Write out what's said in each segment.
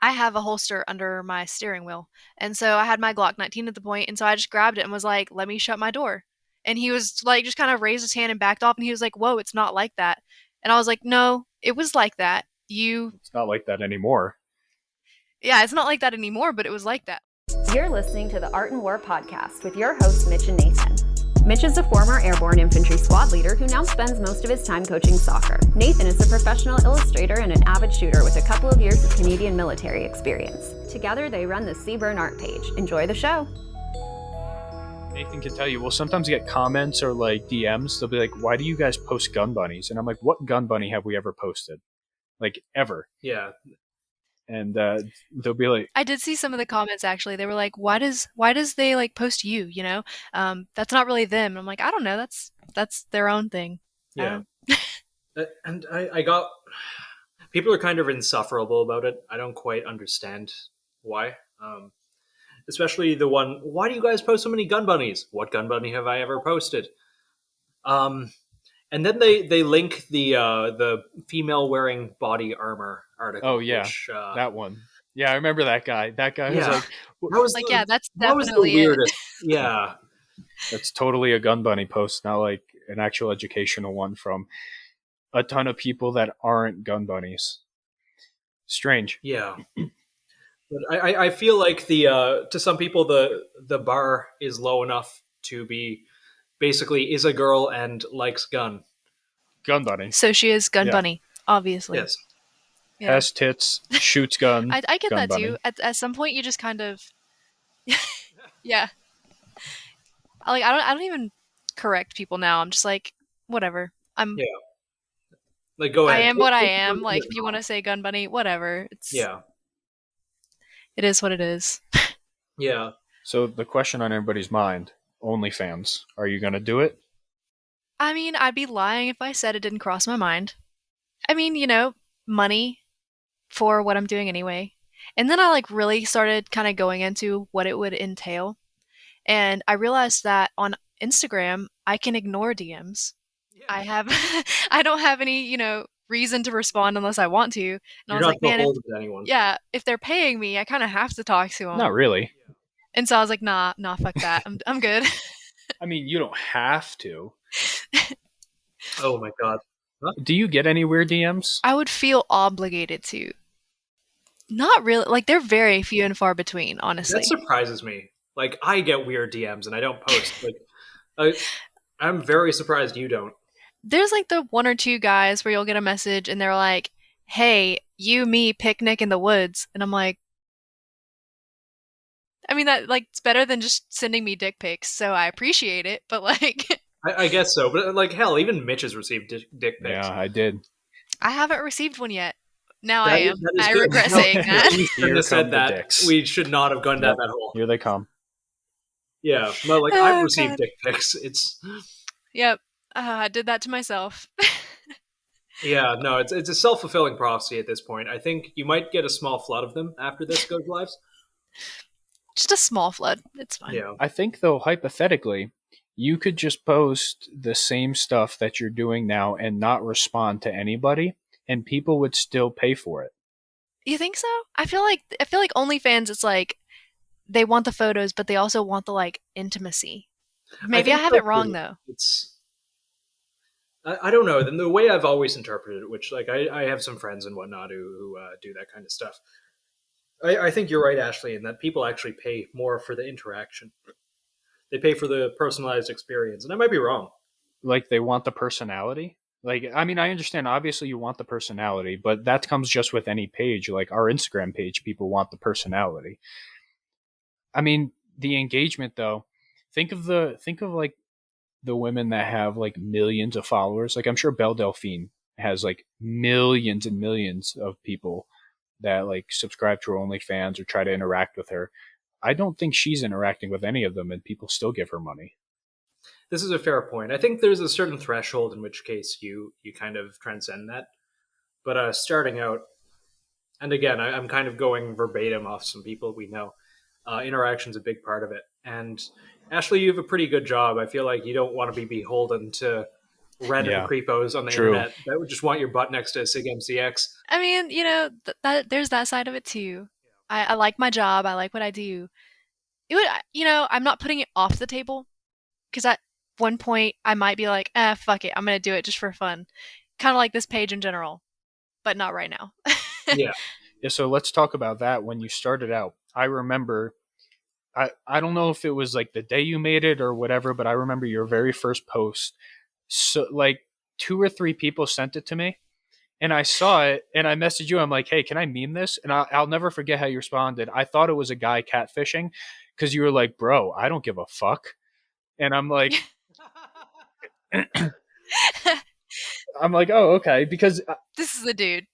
I have a holster under my steering wheel. And so I had my Glock 19 at the point, and so I just grabbed it and was like, "Let me shut my door." And he was like, just kind of raised his hand and backed off, and he was like, "Whoa, it's not like that." And I was like, "No, it was like that. It's not like that anymore. Yeah, it's not like that anymore, but it was like that." You're listening to the Art and War podcast with your hosts, Mitch and Nathan. Mitch is a former airborne infantry squad leader who now spends most of his time coaching soccer. Nathan is a professional illustrator and an avid shooter with a couple of years of Canadian military experience. Together, they run the Seaburn art page. Enjoy the show. Nathan can tell you, we'll sometimes get comments or like DMs. They'll be like, "Why do you guys post gun bunnies?" And I'm like, "What gun bunny have we ever posted? Like, ever?" Yeah. And they'll be like, I did see some of the comments actually. They were like, "Why does they like post you, you know? That's not really them." And I'm like, "I don't know. That's their own thing." Yeah. And I got people are kind of insufferable about it. I don't quite understand why. Especially the one, "Why do you guys post so many gun bunnies? What gun bunny have I ever posted?" And then they link the female wearing body armor article. "Oh yeah, which, that one. Yeah, I remember that guy. That guy was Yeah. like, that was Like, the, yeah, that's that was the definitely it. weirdest. Yeah. that's totally a gun bunny post, not like an actual educational one from a ton of people that aren't gun bunnies. Strange." Yeah. But I feel like to some people the bar is low enough to be basically is a girl and likes gun. Gun bunny. So she is Gun Yeah. Bunny, obviously. Yes. Yeah. Has tits, shoots gun. I get gun that bunny. too. At some point, you just kind of, yeah. I don't even correct people now. I'm just like, whatever. Yeah. Like, go I ahead. am what I am. Like, if you want to say Gun Bunny, whatever. Yeah. It is what it is. Yeah. So the question on everybody's mind, OnlyFans, are you going to do it? I mean, I'd be lying if I said it didn't cross my mind. I mean, money for what I'm doing anyway. And then I like really started kind of going into what it would entail. And I realized that on Instagram, I can ignore DMs. I have I don't have any, reason to respond unless I want to. And I You're was not like, man, beholden to anyone. if they're paying me, I kind of have to talk to them. Not really. And so I was like, nah, fuck that. I'm good. I mean, you don't have to. Oh my god. Do you get any weird DMs? I would feel obligated to. Not really. Like, they're very few and far between, honestly. That surprises me. Like, I get weird DMs and I don't post. Like, I'm very surprised you don't. There's like the one or two guys where you'll get a message and they're like, "Hey, you, me, picnic in the woods." And I'm like, I mean, that, like, it's better than just sending me dick pics, so I appreciate it, but like, I guess so. But like, hell, even Mitch has received dick pics. Yeah, I did. I haven't received one yet. Now That I is- am. that is I good. regret No, saying that. We Here shouldn't have said come the that. dicks. We should not have gone down Yep. that hole. Here they come. Yeah. No, like, Oh, I've received God. dick pics. It's... Yep. I did that to myself. Yeah, no, it's a self-fulfilling prophecy at this point. I think you might get a small flood of them after this goes live. Just a small flood. It's fine. Yeah. I think, though, hypothetically, you could just post the same stuff that you're doing now and not respond to anybody, and people would still pay for it. You think so? I feel like OnlyFans, it's like they want the photos, but they also want the like intimacy. Maybe I think have it so, wrong too. though. I don't know. The way I've always interpreted it, which like I have some friends and whatnot who do that kind of stuff. I think you're right, Ashley, in that people actually pay more for the interaction. They pay for the personalized experience, and I might be wrong. Like, they want the personality. Like, I mean, I understand, obviously, you want the personality, but that comes just with any page. Like, our Instagram page, people want the personality. I mean, the engagement, though, think of like the women that have like millions of followers. Like, I'm sure Belle Delphine has like millions and millions of people that like subscribe to her OnlyFans or try to interact with her. I don't think she's interacting with any of them, and people still give her money. This is a fair point. I think there's a certain threshold in which case you kind of transcend that. But starting out, and again, I'm kind of going verbatim off some people we know. Interaction's a big part of it. And Ashley, you have a pretty good job. I feel like you don't want to be beholden to random creepos on the True. internet that would just want your butt next to a SIG MCX. I mean, that there's that side of it too. I like my job. I like what I do. It would, I'm not putting it off the table because at one point I might be like, fuck it, I'm gonna do it just for fun, kind of like this page in general, but not right now. Yeah. Yeah, so let's talk about that. When you started out, I remember, I don't know if it was like the day you made it or whatever, but I remember your very first post. So like 2 or 3 people sent it to me, and I saw it, and I messaged you. I'm like, hey, can I meme this? And I'll never forget how you responded. I thought it was a guy catfishing because you were like, bro, I don't give a fuck. And I'm like, I'm like, oh, okay, because This is the dude.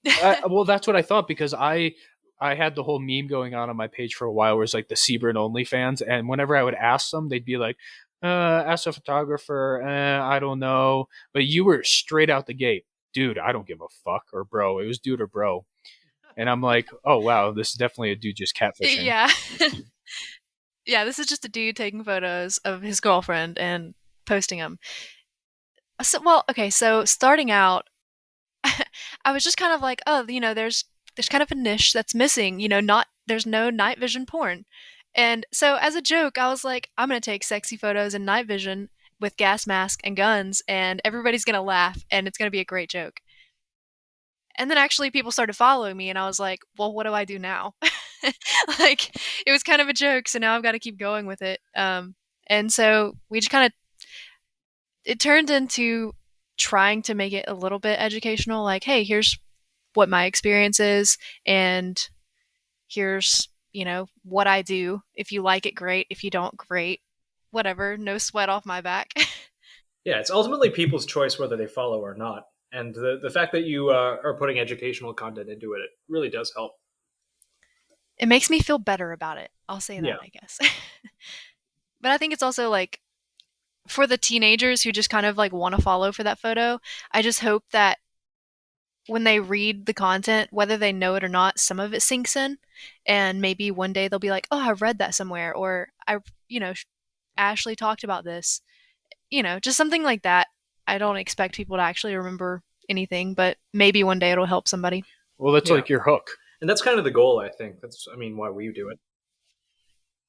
well, that's what I thought, because I had the whole meme going on my page for a while where it's like the Seabird OnlyFans, and whenever I would ask them, they'd be like, ask a photographer, I don't know. But you were straight out the gate, dude, I don't give a fuck, or bro. It was dude or bro. And I'm like, oh wow, this is definitely a dude just catfishing. Yeah. Yeah, this is just a dude taking photos of his girlfriend and posting them. So starting out, I was just kind of like, oh, there's kind of a niche that's missing. Not there's no night vision porn, and so as a joke, I was like, I'm gonna take sexy photos in night vision with gas mask and guns, and everybody's gonna laugh, and it's gonna be a great joke. And then actually people started following me, and I was like, well, what do I do now? Like, it was kind of a joke, so now I've got to keep going with it. And so we just kind of it turned into trying to make it a little bit educational, like, hey, here's what my experience is, and here's, what I do. If you like it, great. If you don't, great. Whatever, no sweat off my back. Yeah, it's ultimately people's choice whether they follow or not. And the fact that you are putting educational content into it, it really does help. It makes me feel better about it. I'll say Yeah. that, I guess. But I think it's also like for the teenagers who just kind of like want to follow for that photo, I just hope that when they read the content, whether they know it or not, some of it sinks in, and maybe one day they'll be like, "Oh, I read that somewhere," or you know, Ashley talked about this, just something like that. I don't expect people to actually remember anything, but maybe one day it'll help somebody. Well, that's Yeah. like your hook. And that's kind of the goal, I think. That's, I mean, why we do it.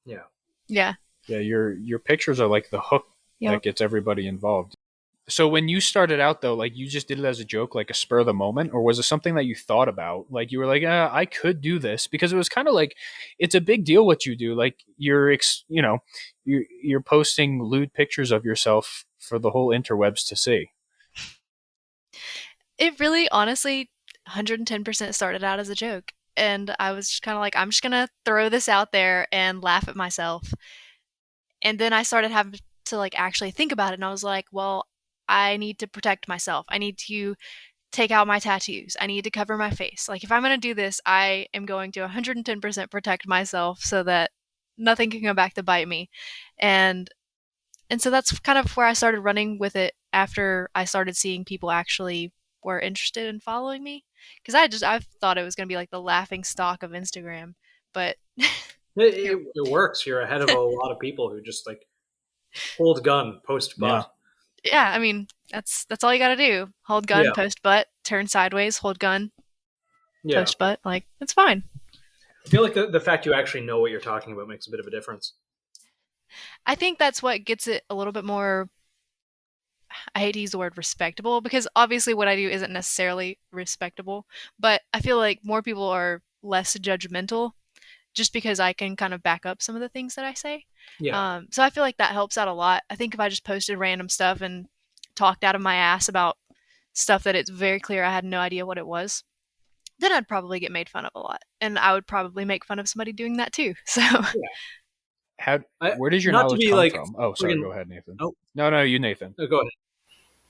Yeah. Yeah. Yeah, your pictures are like the hook that Yep. gets everybody involved. So when you started out though, like you just did it as a joke, like a spur of the moment, or was it something that you thought about? Like you were like, I could do this, because it was kind of like it's a big deal what you do. Like you're posting lewd pictures of yourself for the whole interwebs to see. It really, honestly, 110% started out as a joke. And I was just kind of like, I'm just going to throw this out there and laugh at myself. And then I started having to like actually think about it. And I was like, well, I need to protect myself. I need to take out my tattoos. I need to cover my face. Like, if I'm going to do this, I am going to 110% protect myself so that nothing can come back to bite me. And and so that's kind of where I started running with it after I started seeing people actually were interested in following me. Because I thought it was going to be like the laughing stock of Instagram, but It, here, it, it works. You're ahead of a lot of people who just like hold gun, post Yeah. butt. yeah, I mean that's all you got to do. Hold gun, Yeah. post butt, turn sideways, hold gun, Yeah. post butt. Like, it's fine. I feel like the fact you actually know what you're talking about makes a bit of a difference. I think that's what gets it a little bit more. I hate to use the word respectable because obviously what I do isn't necessarily respectable, but I feel like more people are less judgmental just because I can kind of back up some of the things that I say. Yeah. So I feel like that helps out a lot. I think if I just posted random stuff and talked out of my ass about stuff that it's very clear I had no idea what it was, then I'd probably get made fun of a lot. And I would probably make fun of somebody doing that too. So How? Where does your Not to knowledge be come like from? Oh, sorry. friggin' Go ahead, Nathan. Oh, No, you, Nathan. no, go ahead.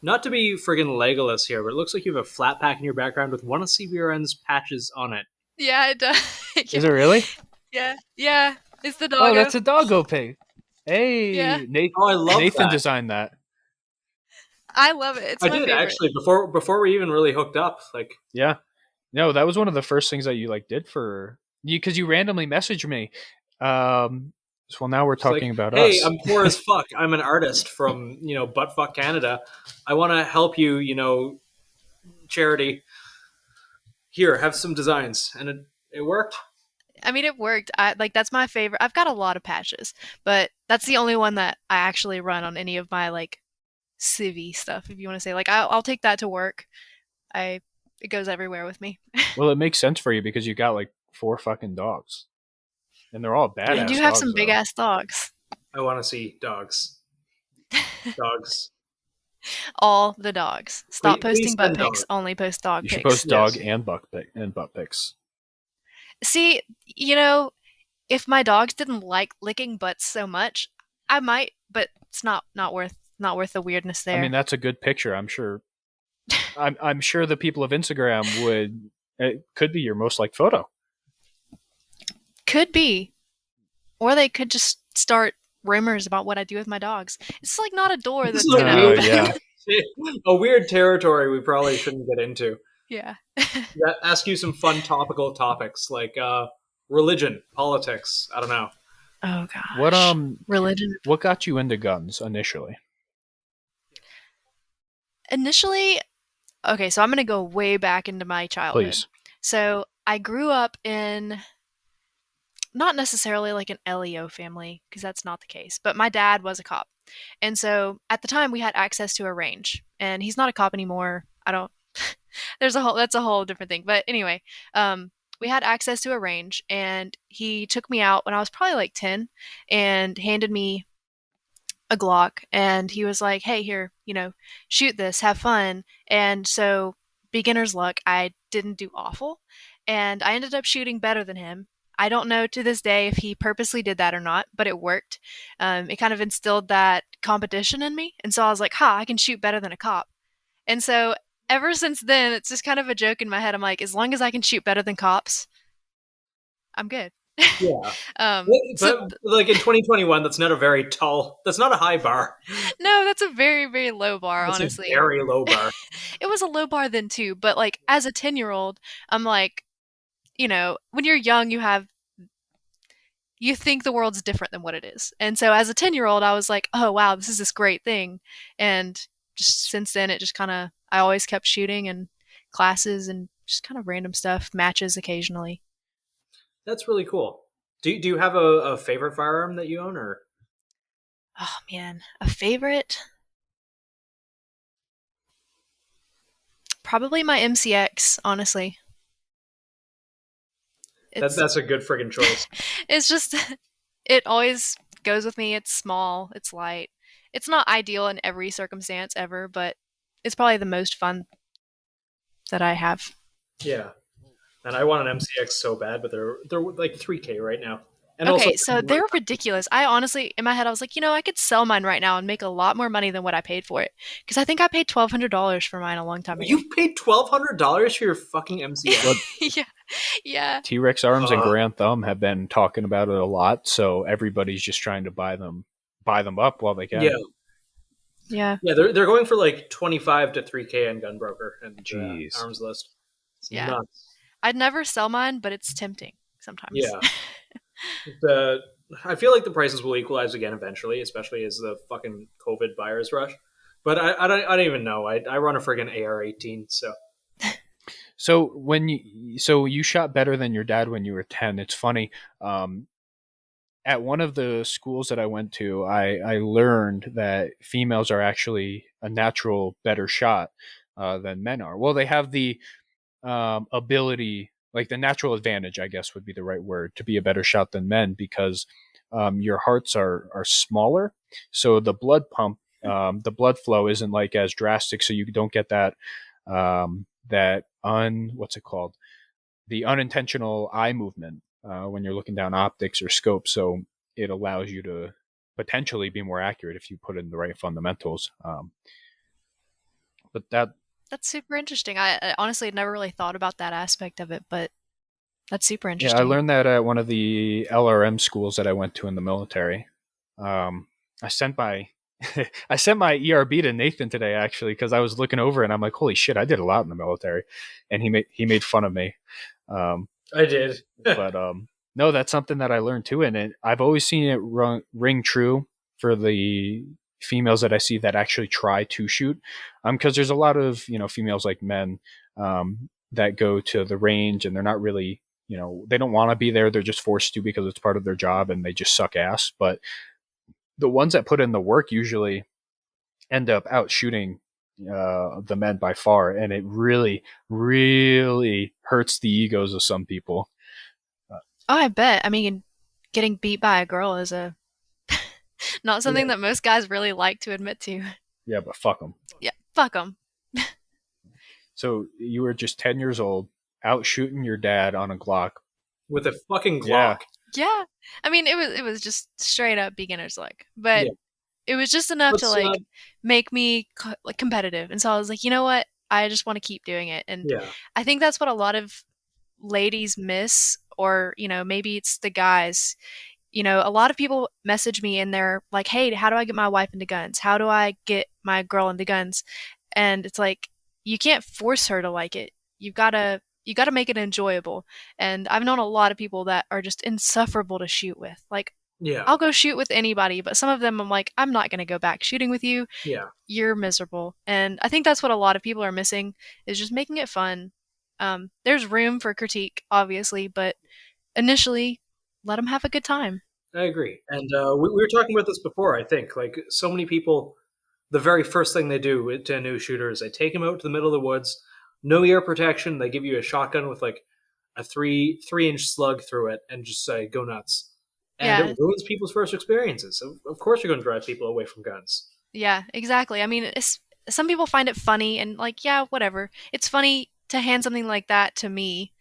Not to be friggin' Legolas here, but it looks like you have a flat pack in your background with one of CBRN's patches on it. yeah, it does. Is it really? Yeah. It's the Oh, doggo. that's a doggo pig. Hey, Yeah. Nathan. Oh, I love Nathan that. designed that. I love it. It's I my did favorite. actually before we even really hooked up. Like, Yeah. No, that was one of the first things that you like did for you, because you randomly messaged me. So now we're it's like, talking about hey, us. I'm poor as fuck. I'm an artist from buttfuck Canada. I want to help you. Charity. Here, have some designs, and it worked. I mean, it worked. That's my favorite. I've got a lot of patches, but that's the only one that I actually run on any of my like civvy stuff, if you want to say. Like I'll take that to work. I It goes everywhere with me. Well, it makes sense for you because you got like 4 fucking dogs, and they're all You Yeah, do badass have dogs some big though. ass dogs. I want to see dogs. Dogs. All the dogs. Stop Please posting butt send pics. dogs. Only post dog You should pics. post dog Yes. and butt pics. See, you know, if my dogs didn't like licking butts so much, I might, but it's not worth the weirdness I mean, there. that's a good picture. I'm sure. I'm sure the people of Instagram would. It could be your most liked photo. Could be. Or they could just start rumors about what I do with my dogs. It's like not a door This that's is a gonna Oh weird, open. yeah. a weird territory we probably shouldn't get into. Yeah. Ask you some fun topical topics like religion, politics. I don't know. Oh gosh. What Religion. what got you into guns initially? Initially, okay, so I'm gonna go way back into my childhood. Please. So I grew up in not necessarily like an LEO family, because that's not the case, but my dad was a cop. And so at the time we had access to a range. And he's not a cop anymore. I don't that's a whole different thing. But anyway, we had access to a range and he took me out when I was probably like 10 and handed me a Glock and he was like, "Hey, here, shoot this, have fun." And so beginner's luck, I didn't do awful and I ended up shooting better than him. I don't know to this day if he purposely did that or not, but it worked. It kind of instilled that competition in me. And so I was like, ha, I can shoot better than a cop. And so ever since then, it's just kind of a joke in my head. I'm like, as long as I can shoot better than cops, I'm good. Yeah. So But like in 2021, that's not a very tall. That's not a high bar. no, that's a very, very low bar, That's a honestly. very low bar. It was a low bar then too, but like as a 10-year-old, I'm like, when you're young, you think the world's different than what it is. And so as a 10-year-old, I was like, oh wow, this is this great thing. And just since then, it just kind of, I always kept shooting and classes and just kind of random stuff, matches occasionally. That's really cool. Do you have a favorite firearm that you own, or Oh man, a favorite? Probably my MCX, honestly. It's that's a good friggin' choice. it's just it always goes with me. It's small, it's light. It's not ideal in every circumstance ever, but it's probably the most fun that I have. Yeah, and I want an MCX so bad, but they're like 3K right now. And also, Okay, so they're ridiculous. I honestly, in my head, I was like, I could sell mine right now and make a lot more money than what I paid for it. Because I think I paid $1,200 for mine a long time ago. you paid $1,200 for your fucking MCX. yeah, yeah. T-Rex Arms and Uh. Grand Thumb have been talking about it a lot, so everybody's just trying to buy them up while they can. Yeah, Yeah. yeah, they're going for like 25 to 3K on Gunbroker and Jeez. Arms List. It's Yeah. nuts. I'd never sell mine, but it's tempting sometimes. Yeah. The I feel like the prices will equalize again eventually, especially as the fucking COVID buyers rush. But I don't even know. I run a friggin' AR-18, so So you shot better than your dad when you were 10. It's funny. At one of the schools that I went to, I learned that females are actually a natural better shot than men are. Well, they have the ability, like the natural advantage, I guess would be the right word, to be a better shot than men because your hearts are smaller, so the blood the blood flow isn't like as drastic, so you don't get that what's it called, the unintentional eye movement when you're looking down optics or scope. So it allows you to potentially be more accurate if you put in the right fundamentals. But That's super interesting. I honestly had never really thought about that aspect of it, but that's super yeah, interesting. I learned that at one of the LRM schools that I went to in the military. I sent my I sent my ERB to Nathan today actually because I was looking over and I'm like, holy shit, I did a lot in the military, and he made fun of me. I did. But no, that's something that I learned too, and I've always seen it ring true for the females that I see that actually try to shoot, because there's a lot of females like men that go to the range and they're not really they don't want to be there. They're just forced to because it's part of their job and they just suck ass. But the ones that put in the work usually end up out shooting the men by far. And it really, really hurts the egos of some people. Oh, I bet. I mean, getting beat by a girl is a not Yeah. something that most guys really like to admit to. Yeah, but fuck them. Yeah, fuck them. So you were just 10 years old, out shooting your dad on a Glock. With a fucking Yeah. Glock. Yeah. I mean, it was just straight up beginner's luck, but Yeah. it was just enough to Let's, make me like competitive. And so I was like, you know what? I just want to keep doing it. And yeah. I think that's what a lot of ladies miss, or maybe it's the guys. A lot of people message me and they're like, hey, how do I get my wife into guns? How do I get my girl into guns? And it's like, you can't force her to like it. You gotta make it enjoyable. And I've known a lot of people that are just insufferable to shoot with. Like, Yeah. I'll go shoot with anybody, but some of them I'm like, I'm not gonna go back shooting with you. Yeah. You're miserable. And I think that's what a lot of people are missing, is just making it fun. There's room for critique, obviously, but initially, let them have a good time. I agree. And we were talking about this before, I think. Like, so many people, the very first thing they do to a new shooter is they take him out to the middle of the woods, no ear protection. They give you a shotgun with like a 3-inch slug through it and just say, go nuts. And Yeah, it ruins people's first experiences. So, of course, you're going to drive people away from guns. yeah, exactly. I mean, some people find it funny and like, yeah, whatever. It's funny to hand something like that to me,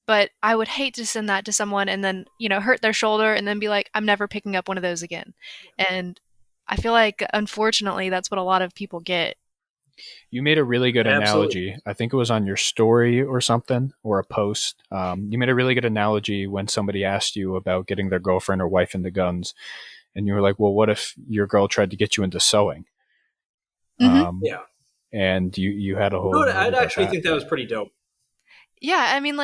but I would hate to send that to someone and then, hurt their shoulder and then be like, I'm never picking up one of those again. And I feel like, unfortunately, that's what a lot of people get. You made a really good Absolutely. analogy. I think it was on your story or something, or a post. You made a really good analogy when somebody asked you about getting their girlfriend or wife into guns. And you were like, well, what if your girl tried to get you into sewing? Hmm. Yeah. And you had a whole No, note I'd about actually that. think that was pretty dope. Yeah, I mean,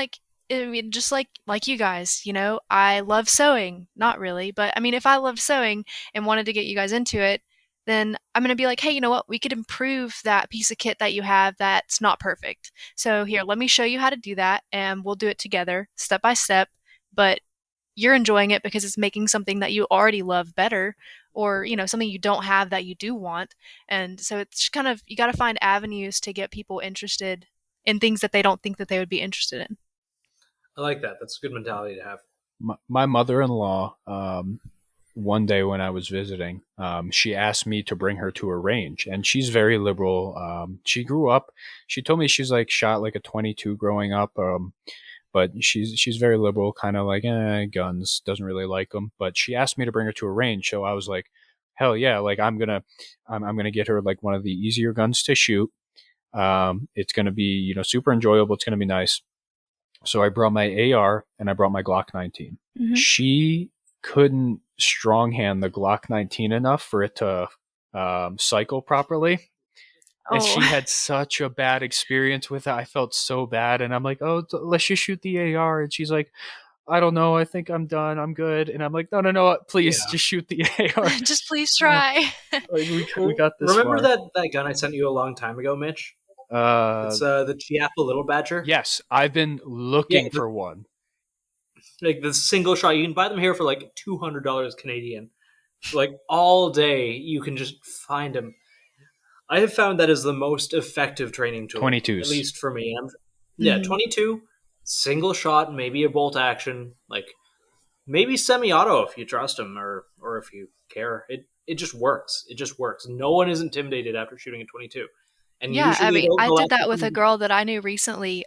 just like you guys, I love sewing. Not really, but I mean, if I loved sewing and wanted to get you guys into it, then I'm gonna be like, hey, you know what? We could improve that piece of kit that you have that's not perfect. So here, let me show you how to do that, and we'll do it together, step by step. But you're enjoying it because it's making something that you already love better, or something you don't have that you do want. And so it's kind of, you got to find avenues to get people interested in things that they don't think that they would be interested in. I like that. That's a good mentality to have. My mother-in-law, one day when I was visiting, she asked me to bring her to a range, and she's very liberal. She grew up. She told me she's like shot like a 22 growing up, but she's very liberal, kind of like guns, doesn't really like them. But she asked me to bring her to a range, so I was like, hell yeah, like I'm gonna get her like one of the easier guns to shoot. It's gonna be super enjoyable. It's gonna be nice. So I brought my AR and I brought my Glock 19. Hmm. She couldn't stronghand the Glock 19 enough for it to cycle properly. And she Oh, had such a bad experience with it. I felt so bad. And I'm like, oh, let's just shoot the AR. And she's like, I don't know. I think I'm done. I'm good. And I'm like, no, no, no. Please Yeah. just shoot the AR. just please try. Like we got this Remember far. that gun I sent you a long time ago, Mitch? Uh, It's the Chiappa Little Badger. yes, I've been looking for one. Like the single shot. You can buy them here for like $200 Canadian. Like all day, you can just find them. I have found that is the most effective training tool. 22s. At least for me. Yeah, Mhm. 22, single shot, maybe a bolt action, like maybe semi-auto if you trust them or if you care. It just works. It just works. No one is intimidated after shooting a 22. And Yeah, I usually they mean, don't I go did after that with a somebody. girl that I knew recently.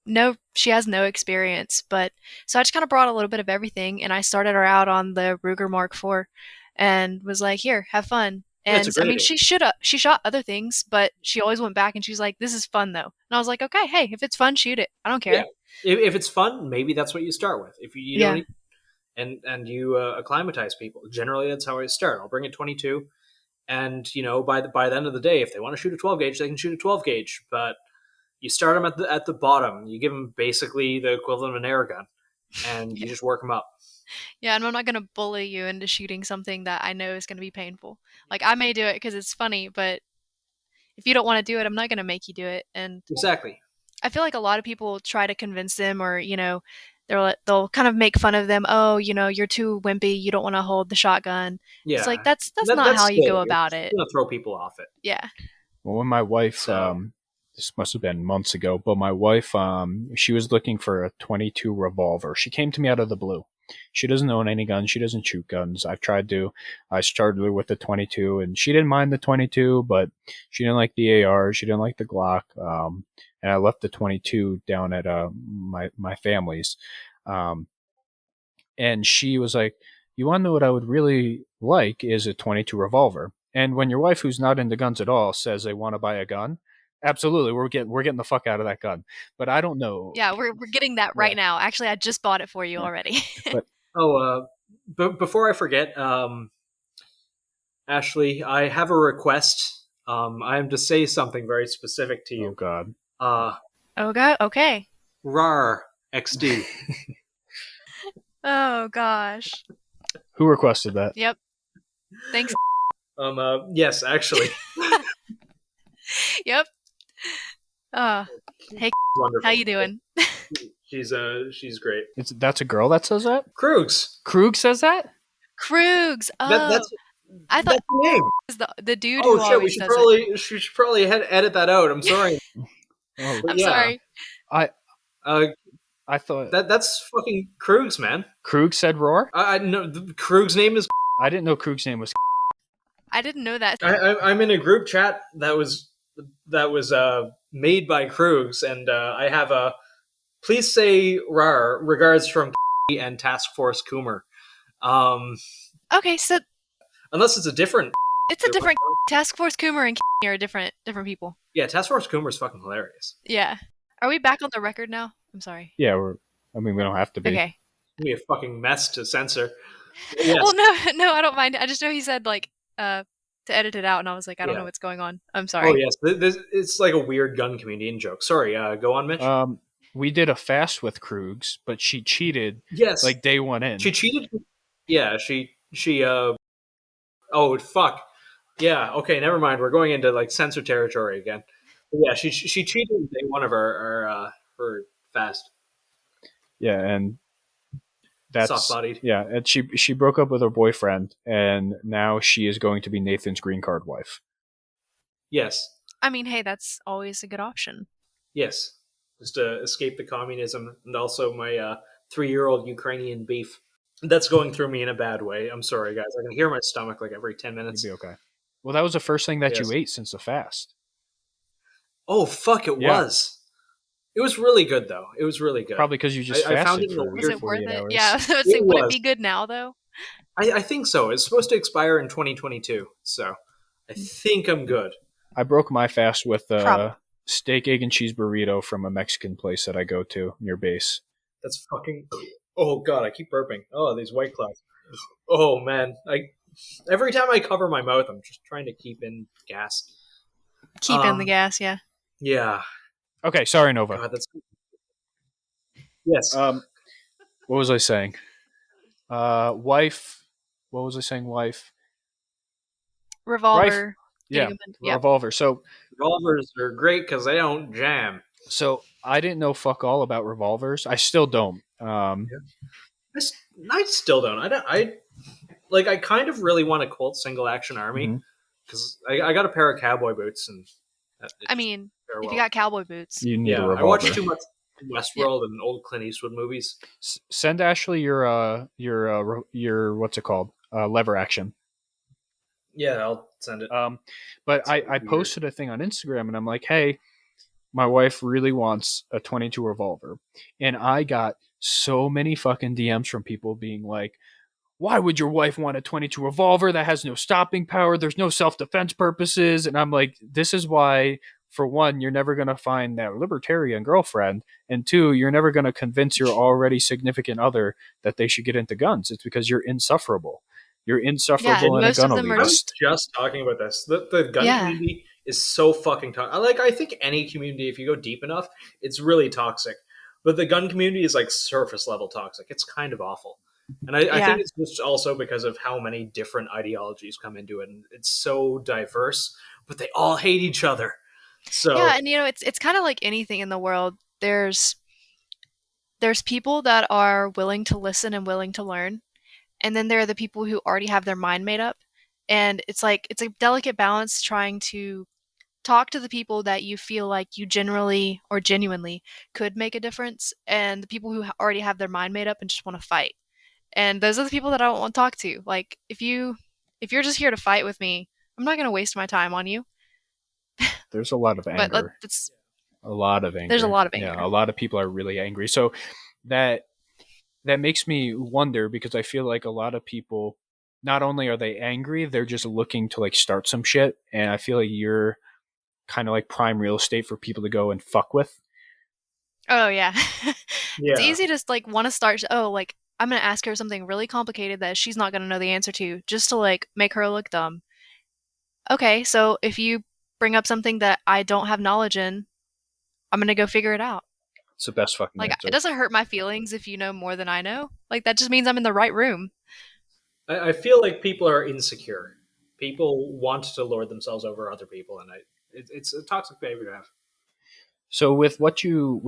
No, she has no experience, but so I just kind of brought a little bit of everything, and I started her out on the Ruger Mark IV, and was like, "Here, have fun." Yeah, it's a And I great mean, idea. she shot other things, but she always went back and she's like, "This is fun though." And I was like, "Okay, hey, if it's fun, shoot it. I don't Yeah. care." If it's fun, maybe that's what you start with. If you Yeah, don't, and you acclimatize people. Generally, that's how I start. I'll bring a 22, and by the end of the day, if they want to shoot a 12 gauge, they can shoot a 12 gauge. But you start them at the bottom. You give them basically the equivalent of an air gun, and you yeah, just work them up. yeah. And I'm not gonna bully you into shooting something that I know is gonna be painful. Like, I may do it because it's funny, but if you don't want to do it, I'm not gonna make you do it. And Exactly. I feel like a lot of people try to convince them, or they'll kind of make fun of them. Oh, you're too wimpy. You don't want to hold the shotgun. It's like Yeah, that's not that's how you silly. go about It's it. gonna throw people off it. Yeah. Well, when my wife, So this must have been months ago, but my wife, she was looking for a 22 revolver. She came to me out of the blue. She doesn't own any guns. She doesn't shoot guns. I started her with the 22, and she didn't mind the 22, but she didn't like the AR. She didn't like the Glock. And I left the 22 down at my family's. And she was like, "You want to know what I would really like is a 22 revolver." And when your wife, who's not into guns at all, says they want to buy a gun, absolutely, we're getting the fuck out of that gun. But I don't know. Yeah, we're getting that right now. Actually, I just bought it for you already. But but before I forget, Ashley, I have a request. I am to say something very specific to oh you. god, Oh god. Okay. RAR XD. Oh gosh. who requested that? Yep. Thanks. Yes, actually. Yep. Hey, Wonderful. how you doing? She's great. That's a girl that says that. Krugs. Krug says that. Krugs. Oh, That's I thought that's the name. it was the dude who Oh shit! always says it. We should probably edit that out. I'm sorry. Oh, But I'm yeah. sorry. I thought That's fucking Krugs, man. Krug said roar. I know Krug's name is. I didn't know Krug's name was. I didn't know that. I'm in a group chat that was made by Krugs, and I have a please say rar regards from and Task Force Coomer. Okay, so Unless it's a different. it's a different Task Force Coomer and are different people. Yeah, Task Force Coomer is fucking hilarious. Yeah. Are we back on the record now? I'm sorry. Yeah, we don't have to be. Okay. It'd be a fucking mess to censor. But yes. Well, no, I don't mind. I just know he said like to edit it out, and I was like, I don't Yeah. know what's going on. I'm sorry. Oh yes, it's like a weird gun comedian joke. Sorry, go on, Mitch. We did a fast with Krugs, but she cheated Yes, like day one in. she cheated. Yeah, she. Oh fuck. Yeah. Okay. Never mind. We're going into like censor territory again. But yeah, she cheated day one of her fast. Yeah, and that's Soft-bodied. Yeah, and she broke up with her boyfriend, and now she is going to be Nathan's green card wife. Yes. I mean, hey, that's always a good option. Yes. Just to escape the communism and also my 3-year-old Ukrainian beef. That's going through me in a bad way. I'm sorry, guys. I can hear my stomach like every 10 minutes. You'll be okay. Well, that was the first thing that Yes. you ate since the fast. Oh fuck! It Yeah. was. It was really good though. It was really good. Probably because you just I found fasted it in a for weird- Was it worth 48 it? hours. Yeah. I would say, would it was. be good now though? I think so. It's supposed to expire in 2022, so I think I'm good. I broke my fast with a Prob- steak, egg, and cheese burrito from a Mexican place that I go to near base. That's fucking. Oh god, I keep burping. Oh, these white clouds. Oh man, every time I cover my mouth, I'm just trying to keep in gas. Keep in the gas, yeah. Yeah. Okay, sorry, Nova. God, that's. Yes. What was I saying? Wife. What was I saying? Wife. Revolver. Yeah, Yeah. revolver. So Revolvers are great because they don't jam. I didn't know fuck all about revolvers. I still don't. I still don't. I kind of really want a Colt single action army Mhm. because I got a pair of cowboy boots and. I mean, if you got cowboy boots. You need Yeah, a I revolver. watched too much Westworld and old Clint Eastwood movies. Send Ashley your what's it called? Lever action. Yeah, I'll send it. But It's I weird. posted a thing on Instagram and I'm like, hey, my wife really wants a 22 revolver. And I got so many fucking DMs from people being like, why would your wife want a 22 revolver that has no stopping power? There's no self-defense purposes. And I'm like, this is why, for one, you're never going to find that libertarian girlfriend. And two, you're never going to convince your already significant other that they should get into guns. It's because you're insufferable. You're insufferable and a most gun of them are I was elitist. just talking about this. The gun Yeah. community is so fucking toxic. I think any community, if you go deep enough, it's really toxic. But the gun community is like surface level toxic. It's kind of awful. And I Yeah. think it's just also because of how many different ideologies come into it. And it's so diverse, but they all hate each other. So Yeah, and it's kind of like anything in the world. There's there's people that are willing to listen and willing to learn, and then there are the people who already have their mind made up. And it's like it's a delicate balance trying to talk to the people that you feel like you generally or genuinely could make a difference, and the people who already have their mind made up and just want to fight. And those are the people that I don't want to talk to. Like if you're just here to fight with me, I'm not going to waste my time on you. There's a lot of But anger. it's A lot of there's a anger. lot of Yeah, anger. a lot of people are really angry. So that that makes me wonder because I feel like a lot of people not only are they angry, they're just looking to like start some shit, and I feel like you're kind of like prime real estate for people to go and fuck with. Oh yeah. It's Yeah. easy to like want to start like I'm going to ask her something really complicated that she's not going to know the answer to just to like make her look dumb. Okay, so if you bring up something that I don't have knowledge in, I'm going to go figure it out. It's the best fucking Like it answer. doesn't hurt my feelings if you know more than I know. Like that just means I'm in the right room. I feel like people are insecure. People want to lord themselves over other people, and it's a toxic behavior to have. So with what you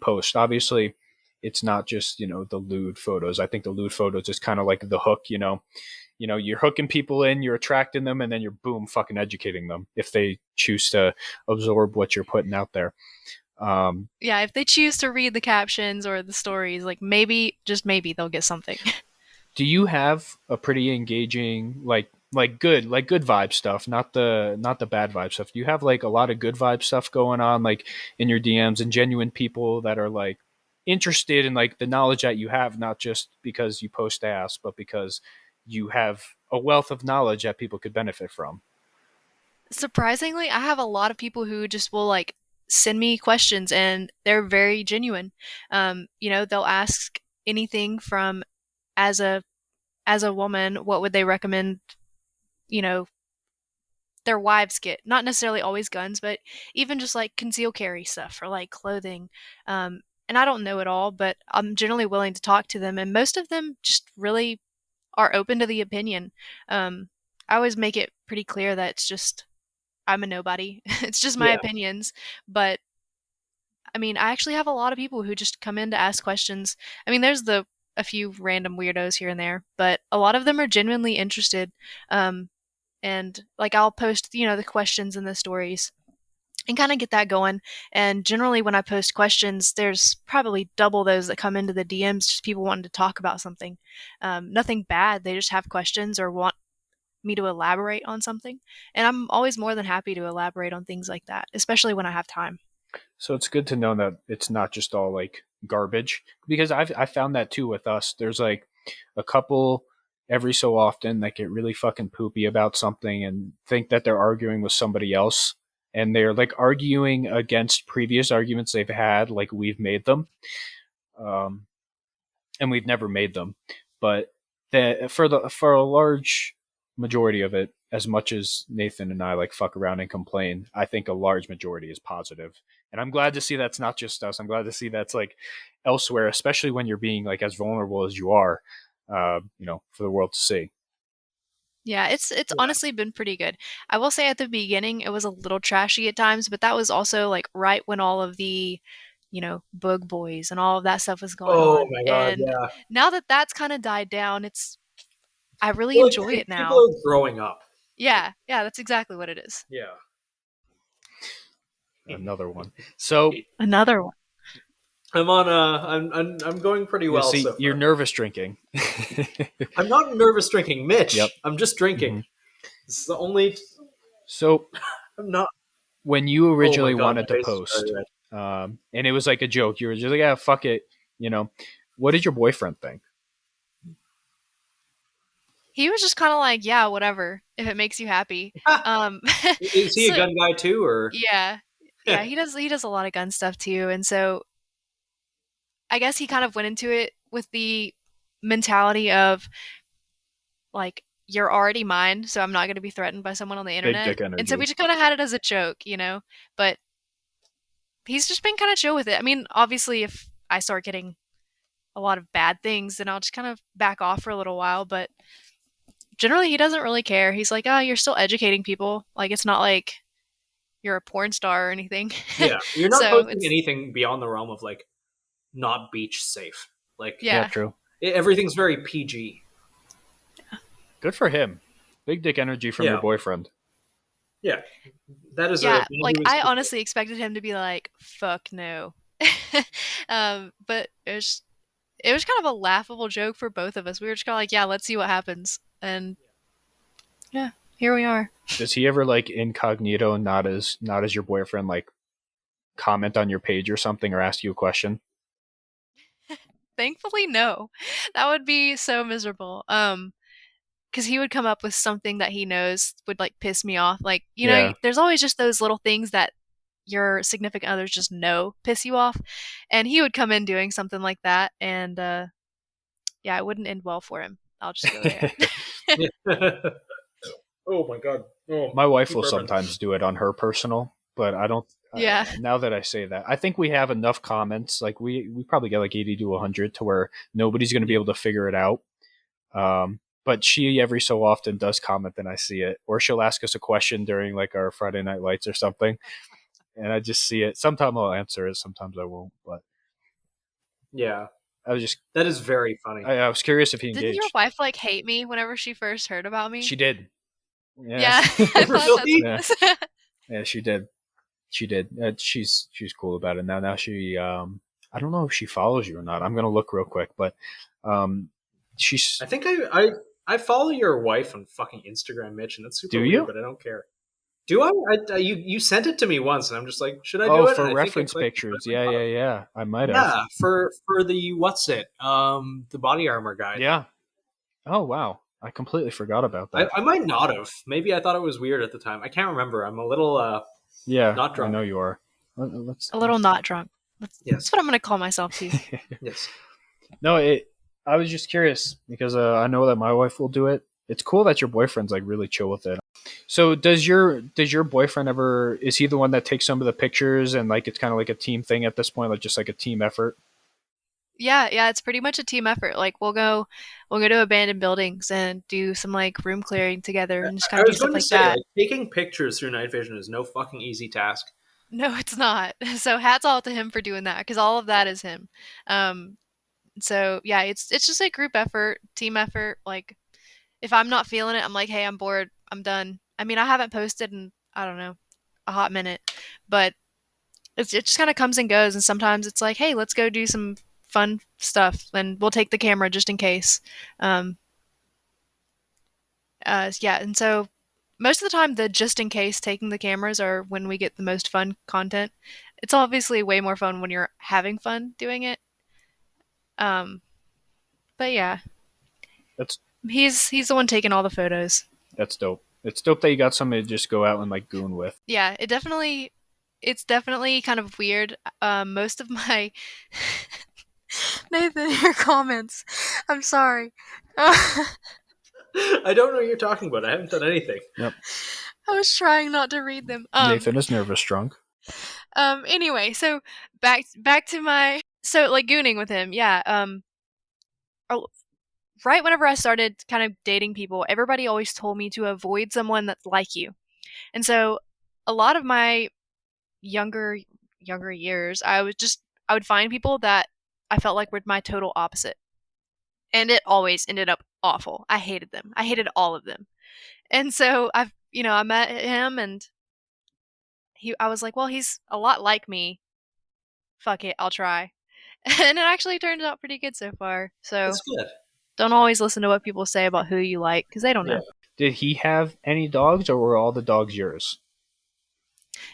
post, obviously, it's not just the lewd photos. I think the lewd photos is kind of like the hook. You're hooking people in, you're attracting them, and then you're boom, fucking educating them if they choose to absorb what you're putting out there. Um, Yeah, if they choose to read the captions or the stories, like maybe, just maybe they'll get something. do you have a pretty engaging like good vibe stuff, not the bad vibe stuff? Do you have like a lot of good vibe stuff going on like in your DMs and genuine people that are like interested in like the knowledge that you have, not just because you post ass, but because you have a wealth of knowledge that people could benefit from? Surprisingly, I have a lot of people who just will like send me questions and they're very genuine. They'll ask anything from as a as a woman, what would they recommend, you know, their wives get? Not necessarily always guns, but even just like conceal carry stuff or like clothing. And I don't know it all, but I'm generally willing to talk to them, and most of them just really are open to the opinion. I always make it pretty clear that it's just I'm a nobody. It's just my Yeah. opinions. But I mean, I actually have a lot of people who just come in to ask questions. I mean, there's the a few random weirdos here and there, but a lot of them are genuinely interested. Um, and like I'll post, the questions and the stories and kind of get that going. And generally, when I post questions, there's probably double those that come into the DMs, just people wanting to talk about something. Nothing bad. They just have questions or want me to elaborate on something. And I'm always more than happy to elaborate on things like that, especially when I have time. So it's good to know that it's not just all like garbage, because I found that too with us. There's like a couple every so often that get really fucking poopy about something and think that they're arguing with somebody else, and they're like arguing against previous arguments they've had, like we've made them. Um, and we've never made them. But for a large majority of it, as much as Nathan and I like fuck around and complain, I think a large majority is positive. And I'm glad to see that's not just us. I'm glad to see that's like elsewhere, especially when you're being like as vulnerable as you are, for the world to see. Yeah, it's Yeah. honestly been pretty good. I will say at the beginning it was a little trashy at times, but that was also like right when all of the, bug boys and all of that stuff was going Oh on. my god, And yeah. now that that's kind of died down, I really Well, enjoy it people now. are growing up. Yeah, yeah, that's exactly what it is. Yeah. Another one. So Another one. I'm going pretty you well see, so you're far. nervous drinking. I'm not nervous drinking, Mitch. Yep. I'm just drinking. Mhm. It's the only. So I'm not. when you Oh my originally god, my wanted to face is post, very and it was like a joke, you were just like, "Yeah, fuck it," What did your boyfriend think? He was just kind of like, yeah, whatever, if it makes you happy. red. Um, Is he a so gun guy too, or? yeah, yeah, he does a lot of gun stuff too, and so I guess he kind of went into it with the mentality of like you're already mine, so I'm not going to be threatened by someone on the Big internet. dick And so we energy. just kind of had it as a joke. But he's just been kind of chill with it. I mean, obviously, if I start getting a lot of bad things, then I'll just kind of back off for a little while. But generally, he doesn't really care. He's like, oh, you're still educating people. Like, it's not like you're a porn star or anything. Yeah, you're not So posting it's, anything beyond the realm of like not beach safe. Like, Yeah. true. everything's very PG. Good for him. Big dick energy from your boyfriend. Yeah, that is Yeah, like I honestly expected him to be like, "Fuck no," but it was kind of a laughable joke for both of us. We were just kind of like, "Yeah, let's see what happens," and yeah, here we are. Does he ever like incognito, not as your boyfriend, like comment on your page or something or ask you a question? Thankfully, no. That would be so miserable. Because he would come up with something that he knows would like piss me off. Like, you know, Yeah. there's always just those little things that your significant others just know piss you off. And he would come in doing something like that. And yeah, it wouldn't end well for him. I'll just go there. Oh my god. Oh, My wife will sometimes do it on her personal, but I don't. Yeah. Now that I say that, I think we have enough comments. Like we probably get like 80 to 100 to where nobody's going to be able to figure it out. But she every so often does comment and I see it, or she'll ask us a question during like our Friday Night Lights or something, and I just see it. Sometimes I'll answer it, sometimes I won't. But yeah, that is very funny. I was curious if he engaged. Didn't your wife like hate me whenever she first heard about me? She did. Yeah, I thought yeah, she did. She did. She's cool about it now. Now she, I don't know if she follows you or not. I'm gonna look real quick, but she's. I think I follow your wife on fucking Instagram, Mitch, and that's super weird, you? But I don't care. Do I? You sent it to me once, and I'm just like, should I do it? For reference pictures. Yeah. I might have. Yeah, for the the body armor guy. Yeah. Oh wow, I completely forgot about that. I might not have. Maybe I thought it was weird at the time. I can't remember. I'm a little not drunk. I know you are. A little not drunk. That's what I'm going to call myself too. Yes. No, I was just curious because I know that my wife will do it. It's cool that your boyfriend's like really chill with it. So does your boyfriend ever, is he the one that takes some of the pictures and like it's kind of like a team thing at this point, like just like a team effort? Yeah, it's pretty much a team effort. Like we'll go to abandoned buildings and do some like room clearing together and just kind of do stuff like that. Like, taking pictures through night vision is no fucking easy task. No, it's not. So hats off to him for doing that because all of that is him. So yeah, it's just a group effort, team effort. Like if I'm not feeling it, I'm like, hey, I'm bored, I'm done. I mean, I haven't posted in I don't know a hot minute, but it just kind of comes and goes. And sometimes it's like, hey, let's go do some fun stuff, and we'll take the camera just in case. Yeah, and so most of the time, the just in case taking the cameras are when we get the most fun content. It's obviously way more fun when you're having fun doing it. But yeah, he's the one taking all the photos. That's dope. It's dope that you got somebody to just go out and like goon with. Yeah, it's definitely kind of weird. Most of my Nathan, your comments. I'm sorry. I don't know what you're talking about. I haven't done anything. Yep. I was trying not to read them. Nathan is nervous drunk. Anyway, so back to my like gooning with him. Yeah. Right whenever I started kind of dating people, everybody always told me to avoid someone that's like you. And so a lot of my younger years, I would find people that I felt like were my total opposite. And it always ended up awful. I hated them. I hated all of them. And so I met him and I was like, well, he's a lot like me. Fuck it, I'll try. And it actually turned out pretty good so far. So that's good. Don't always listen to what people say about who you like because they don't know. Did he have any dogs or were all the dogs yours?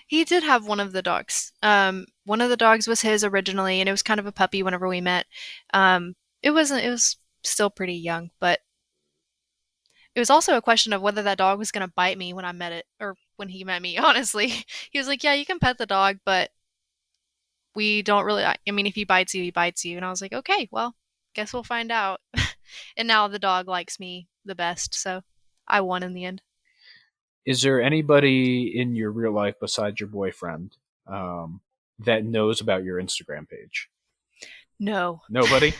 He did have one of the dogs. One of the dogs was his originally, and it was kind of a puppy whenever we met. It was still pretty young, but it was also a question of whether that dog was going to bite me when I met it or when he met me, honestly. He was like, yeah, you can pet the dog, but we don't really, I mean, if he bites you, he bites you. And I was like, okay, well, guess we'll find out. And now the dog likes me the best, so I won in the end. Is there anybody in your real life besides your boyfriend that knows about your Instagram page? No. Nobody?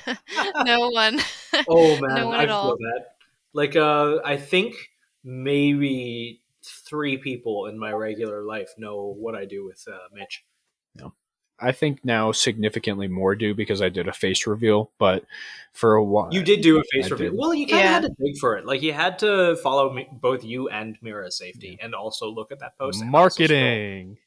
No one. Oh man, no one at all. That. Like I think maybe 3 people in my regular life know what I do with Mitch. Yeah. I think now significantly more do because I did a face reveal, but for a while You did do a I face reveal. did. Well, you kind of Yeah. had to dig for it. Like you had to follow both you and Mira's safety, and also look at that post and also scroll. Marketing.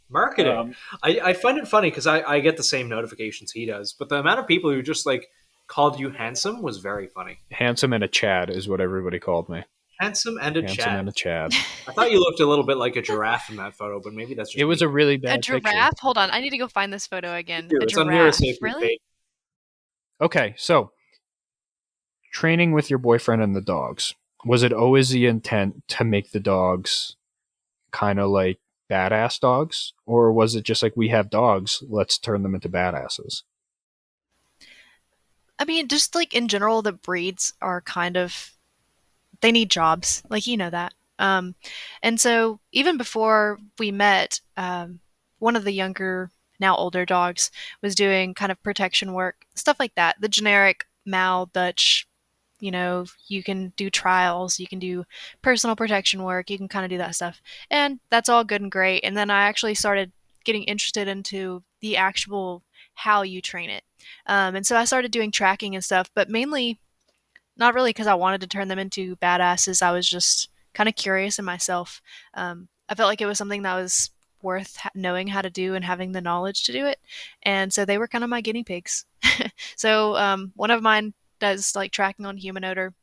Marketing. I find it funny because I get the same notifications he does, but the amount of people who just like called you handsome was very funny. Handsome and a Chad is what everybody called me. Handsome and a Handsome and Chad. a Chad. I thought you looked a little bit like a giraffe in that photo, but maybe that's just It was me. a really A bad picture. giraffe? Hold on, I need to go find this photo again. A It's on Mira's giraffe. safety Really? page. Okay, so training with your boyfriend and the dogs. Was it always the intent to make the dogs kind of like badass dogs? Or was it just like, we have dogs, let's turn them into badasses? I mean, just like in general, the breeds are kind of, they need jobs. Like, you know that. And so even before we met, one of the younger, now older dogs was doing kind of protection work, stuff like that. The generic Mal, Dutch, you can do trials, you can do personal protection work, you can kind of do that stuff. And that's all good and great. And then I actually started getting interested into the actual how you train it. And so I started doing tracking and stuff, but mainly not really because I wanted to turn them into badasses. I was just kind of curious in myself. I felt like it was something that was worth knowing how to do and having the knowledge to do it. And so they were kind of my guinea pigs. So one of mine does like tracking on human odor.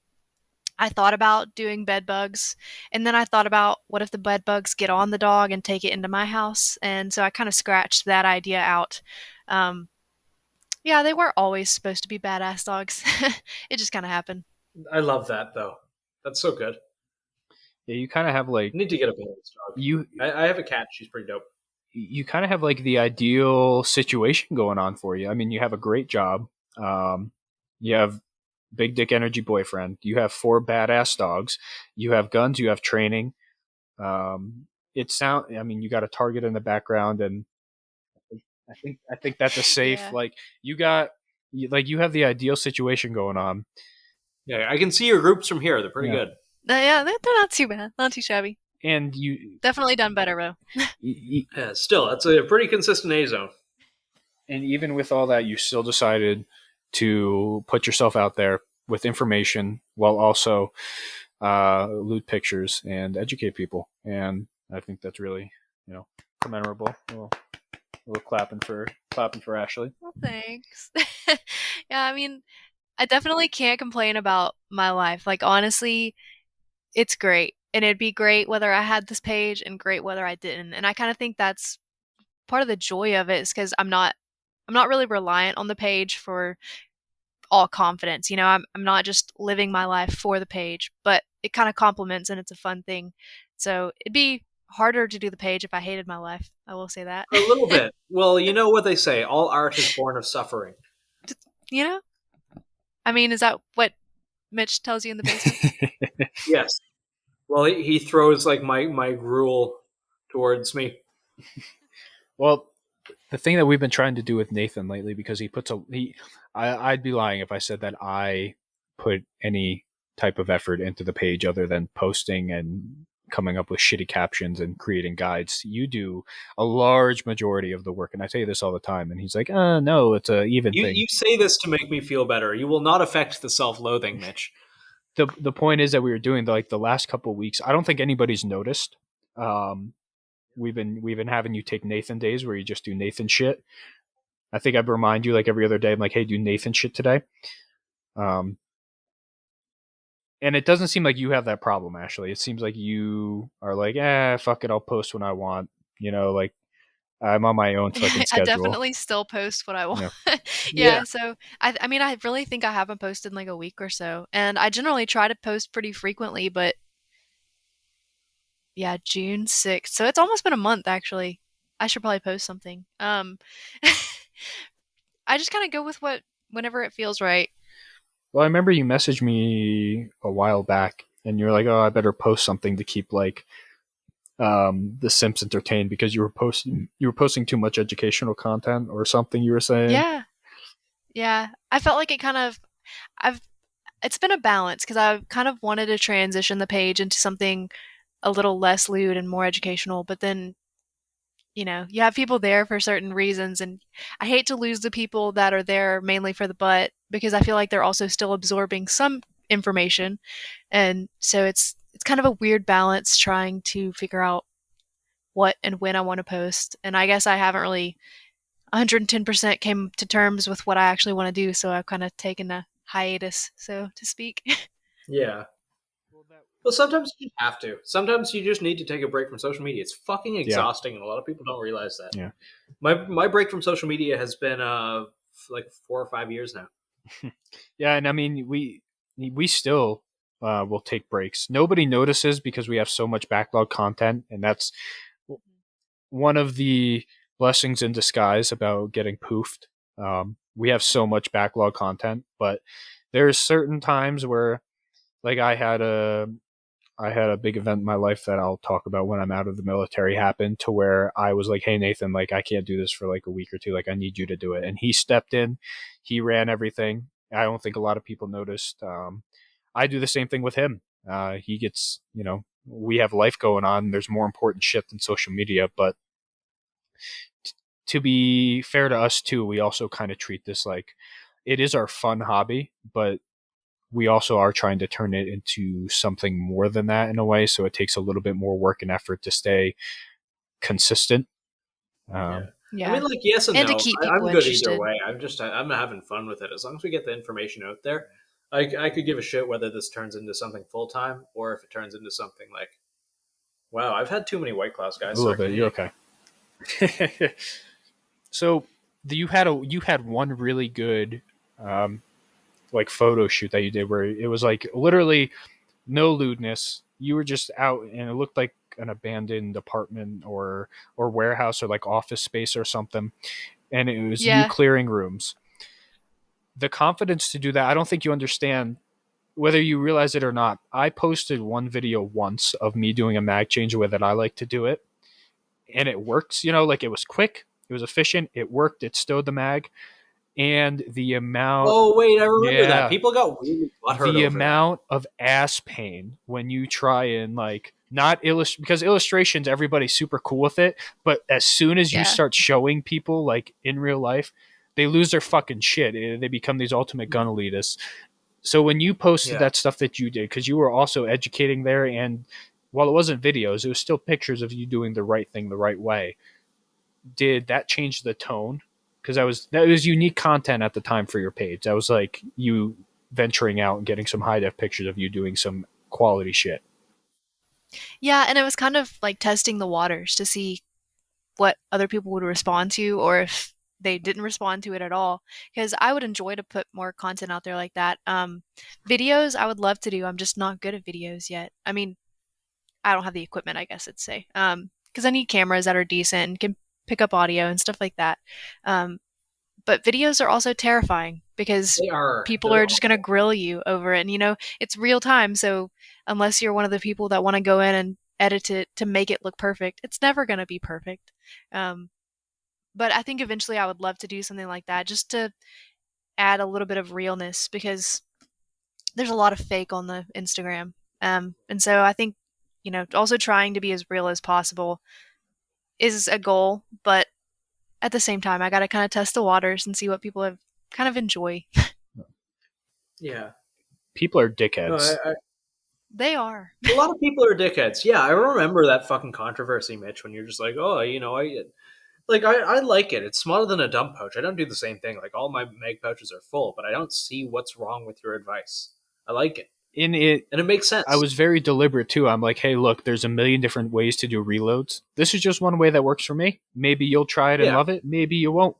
I thought about doing bed bugs, and then I thought about what if the bed bugs get on the dog and take it into my house, and so I kind of scratched that idea out. Um, yeah, they weren't always supposed to be badass dogs. It just kind of happened. I love that though. That's so good. Yeah, you kind of have like I need to get a balance dog. you I have a cat. She's pretty dope. you kind of have like the ideal situation going on for you. I mean, you have a great job. You have big dick energy boyfriend. You have 4 badass dogs. You have guns. You have training. I mean, you got a target in the background, and I think that's a safe. Yeah. Like you have the ideal situation going on. Yeah, I can see your groups from here. They're pretty Yeah. good. Yeah, they're not too bad, not too shabby. And you, Definitely done better, though. Yeah, still, that's a pretty consistent A zone. and even with all that, you still decided to put yourself out there with information while also lewd pictures and educate people. And I think that's really, commendable. We're clapping for Ashlei. Well, thanks. Yeah, I mean, I definitely can't complain about my life. Like, honestly, it's great. And it'd be great whether I had this page and great whether I didn't. And I kind of think that's part of the joy of it is because I'm not really reliant on the page for all confidence. I'm not just living my life for the page, but it kind of complements and it's a fun thing. So it'd be harder to do the page if I hated my life. I will say that. A little bit. Well, you know what they say: all art is born of suffering. you know? I mean, is that what Mitch tells you in the basement? Yes. Well, he throws like my gruel towards me. Well, the thing that we've been trying to do with Nathan lately, because I'd be lying if I said that I put any type of effort into the page other than posting and coming up with shitty captions and creating guides. You do a large majority of the work, and I tell you this all the time. And he's like, no, it's a even thing. You say this to make me feel better. You will not affect the self-loathing, Mitch. The point is that we were doing the last couple of weeks. I don't think anybody's noticed. We've been having you take Nathan days where you just do Nathan shit. I think I'd remind you like every other day. I'm like, hey, do Nathan shit today. And it doesn't seem like you have that problem, Ashlei. It seems like you are like, fuck it, I'll post when I want. Like I'm on my own fucking schedule. I definitely still post what I want. Yeah. Yeah, so I mean, I really think I haven't posted in like a week or so. And I generally try to post pretty frequently, but yeah, June 6th. So it's almost been a month actually. I should probably post something. I just kind of go with whenever it feels right. Well, I remember you messaged me a while back, and you're like, "Oh, I better post something to keep like the Simps entertained because you were posting too much educational content or something." You were saying, Yeah. I felt like it's been a balance because I've kind of wanted to transition the page into something a little less lewd and more educational, but then you have people there for certain reasons, and I hate to lose the people that are there mainly for the butt because I feel like they're also still absorbing some information, and so it's kind of a weird balance trying to figure out what and when I want to post. And I guess I haven't really 110% came to terms with what I actually want to do, so I've kind of taken a hiatus, so to speak. Yeah. Well, sometimes you have to. Sometimes you just need to take a break from social media. It's fucking exhausting, and a lot of people don't realize that. Yeah. My break from social media has been like 4 or 5 years now. Yeah, and I mean we still will take breaks. Nobody notices because we have so much backlog content, and that's one of the blessings in disguise about getting poofed. We have so much backlog content, but there's certain times where, like, I had a big event in my life that I'll talk about when I'm out of the military happen, to where I was like, hey, Nathan, like, I can't do this for like a week or two. Like, I need you to do it. And he stepped in, he ran everything. I don't think a lot of people noticed. I do the same thing with him. He gets, we have life going on. There's more important shit than social media. But to be fair to us too, we also kind of treat this like it is our fun hobby, but we also are trying to turn it into something more than that in a way. So it takes a little bit more work and effort to stay consistent. Yeah. I mean, like, yes and And no. to keep I'm people good interested. either way. I'm having fun with it. As long as we get the information out there, I could give a shit whether this turns into something full time or if it turns into something like, wow, I've had too many White Claws, guys. A little bit. You're okay. So you had one really good like photo shoot that you did where it was like literally no lewdness. You were just out and it looked like an abandoned apartment or warehouse or like office space or something, and it was you Yeah. clearing rooms. The confidence to do that, I don't think you understand whether you realize it or not. I posted one video once of me doing a mag change the way that I like to do it, and it works. Like, it was quick, it was efficient, it worked, it stowed the mag, and the amount. Oh wait, I remember that. Yeah, People got really butthurt the over amount of ass pain when you try and like not illustrate, because illustrations, everybody's super cool with it, but as soon as you Yeah. start showing people like in real life, they lose their fucking shit. They become these ultimate gun elitists. So when you posted that stuff that you did, because you were also educating there, and while it wasn't videos, it was still pictures of you doing the right thing the right way. Did that change the tone? Because that was unique content at the time for your page. That was like you venturing out and getting some high def pictures of you doing some quality shit. Yeah, and it was kind of like testing the waters to see what other people would respond to or if they didn't respond to it at all. Because I would enjoy to put more content out there like that. Videos, I would love to do. I'm just not good at videos yet. I mean, I don't have the equipment, I guess I'd say. Because I need cameras that are decent and can pick up audio and stuff like that. But videos are also terrifying because people are just going to grill you over it. And, it's real time. So unless you're one of the people that want to go in and edit it to make it look perfect, it's never going to be perfect. But I think eventually I would love to do something like that just to add a little bit of realness because there's a lot of fake on the Instagram. And so I think, also trying to be as real as possible is a goal, but at the same time, I got to kind of test the waters and see what people have kind of enjoy. Yeah. People are dickheads. No, They are. a lot of people are dickheads. Yeah, I remember that fucking controversy, Mitch, when you're just like, oh, I like it. It's smaller than a dump pouch. I don't do the same thing. Like, all my mag pouches are full, but I don't see what's wrong with your advice. I like it. And it makes sense. I was very deliberate too. I'm like, hey, look, there's a million different ways to do reloads. This is just one way that works for me. Maybe you'll try it and love it. Maybe you won't.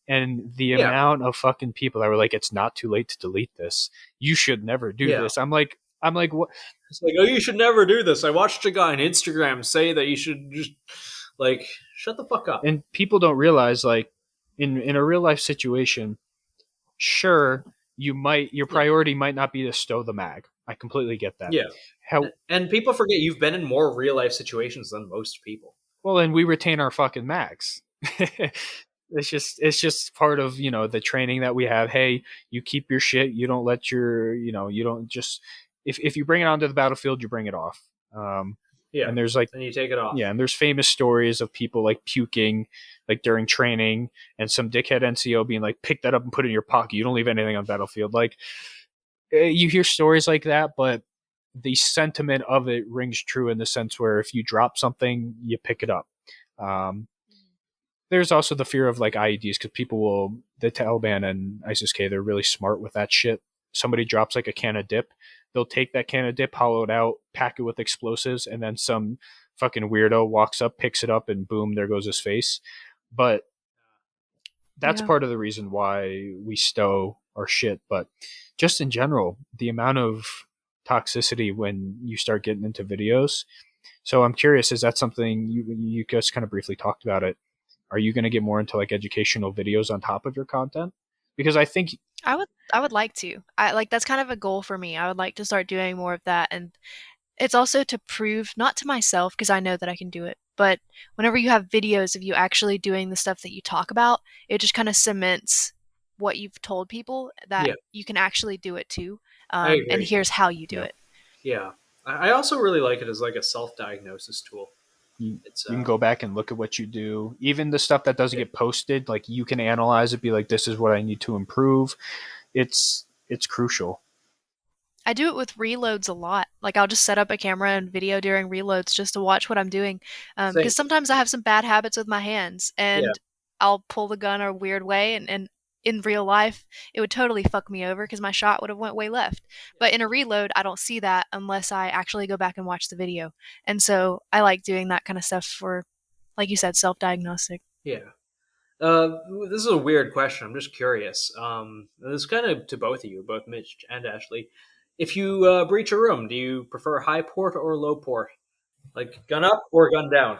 And the amount of fucking people that were like, it's not too late to delete this. You should never do this. I'm like, what? It's like, oh, you should never do this. I watched a guy on Instagram say that you should just, like, shut the fuck up. And people don't realize, like, in a real life situation, sure, your priority might not be to stow the mag. I completely get that. Yeah. And people forget you've been in more real life situations than most people. Well, and we retain our fucking mags. It's just part of, the training that we have. Hey, you keep your shit. You don't let your, you don't just, if you bring it onto the battlefield, you bring it off. Yeah. And there's like, and you take it off. yeah, and there's famous stories of people like puking like during training, and some dickhead NCO being like, pick that up and put it in your pocket. You don't leave anything on the battlefield. Like, you hear stories like that, but the sentiment of it rings true in the sense where if you drop something, you pick it up. Um, there's also the fear of like IEDs, because the Taliban and ISIS-K, they're really smart with that shit. Somebody drops like a can of dip, they'll take that can of dip, hollow it out, pack it with explosives, and then some fucking weirdo walks up, picks it up, and boom, there goes his face. But that's part of the reason why we stow our shit. But just in general, the amount of toxicity when you start getting into videos. So I'm curious, is that something you just kind of briefly talked about it? Are you going to get more into like educational videos on top of your content? Because I think I would like to. I like that's kind of a goal for me. I would like to start doing more of that, and it's also to prove not to myself because I know that I can do it, but whenever you have videos of you actually doing the stuff that you talk about, it just kind of cements what you've told people that Yeah, you can actually do it too. I And agree. here's how you do yeah, it. Yeah, I also really like it as like a self-diagnosis tool. It's you can go back and look at what you do. Even the stuff that doesn't yeah, get posted, like you can analyze it, be like, this is what I need to improve. It's crucial. I do it with reloads a lot. Like I'll just set up a camera and video during reloads just to watch what I'm doing. same. Because sometimes I have some bad habits with my hands, Yeah, and I'll pull the gun a weird way, and in real life it would totally fuck me over because my shot would have went way left. But in a reload, I don't see that unless I actually go back and watch the video. And so I like doing that kind of stuff for, like you said, self-diagnostic. yeah. This is a weird question. I'm just curious. This is kind of to both of you, both Mitch and Ashley. If you breach a room, do you prefer high port or low port? Like gun up or gun down?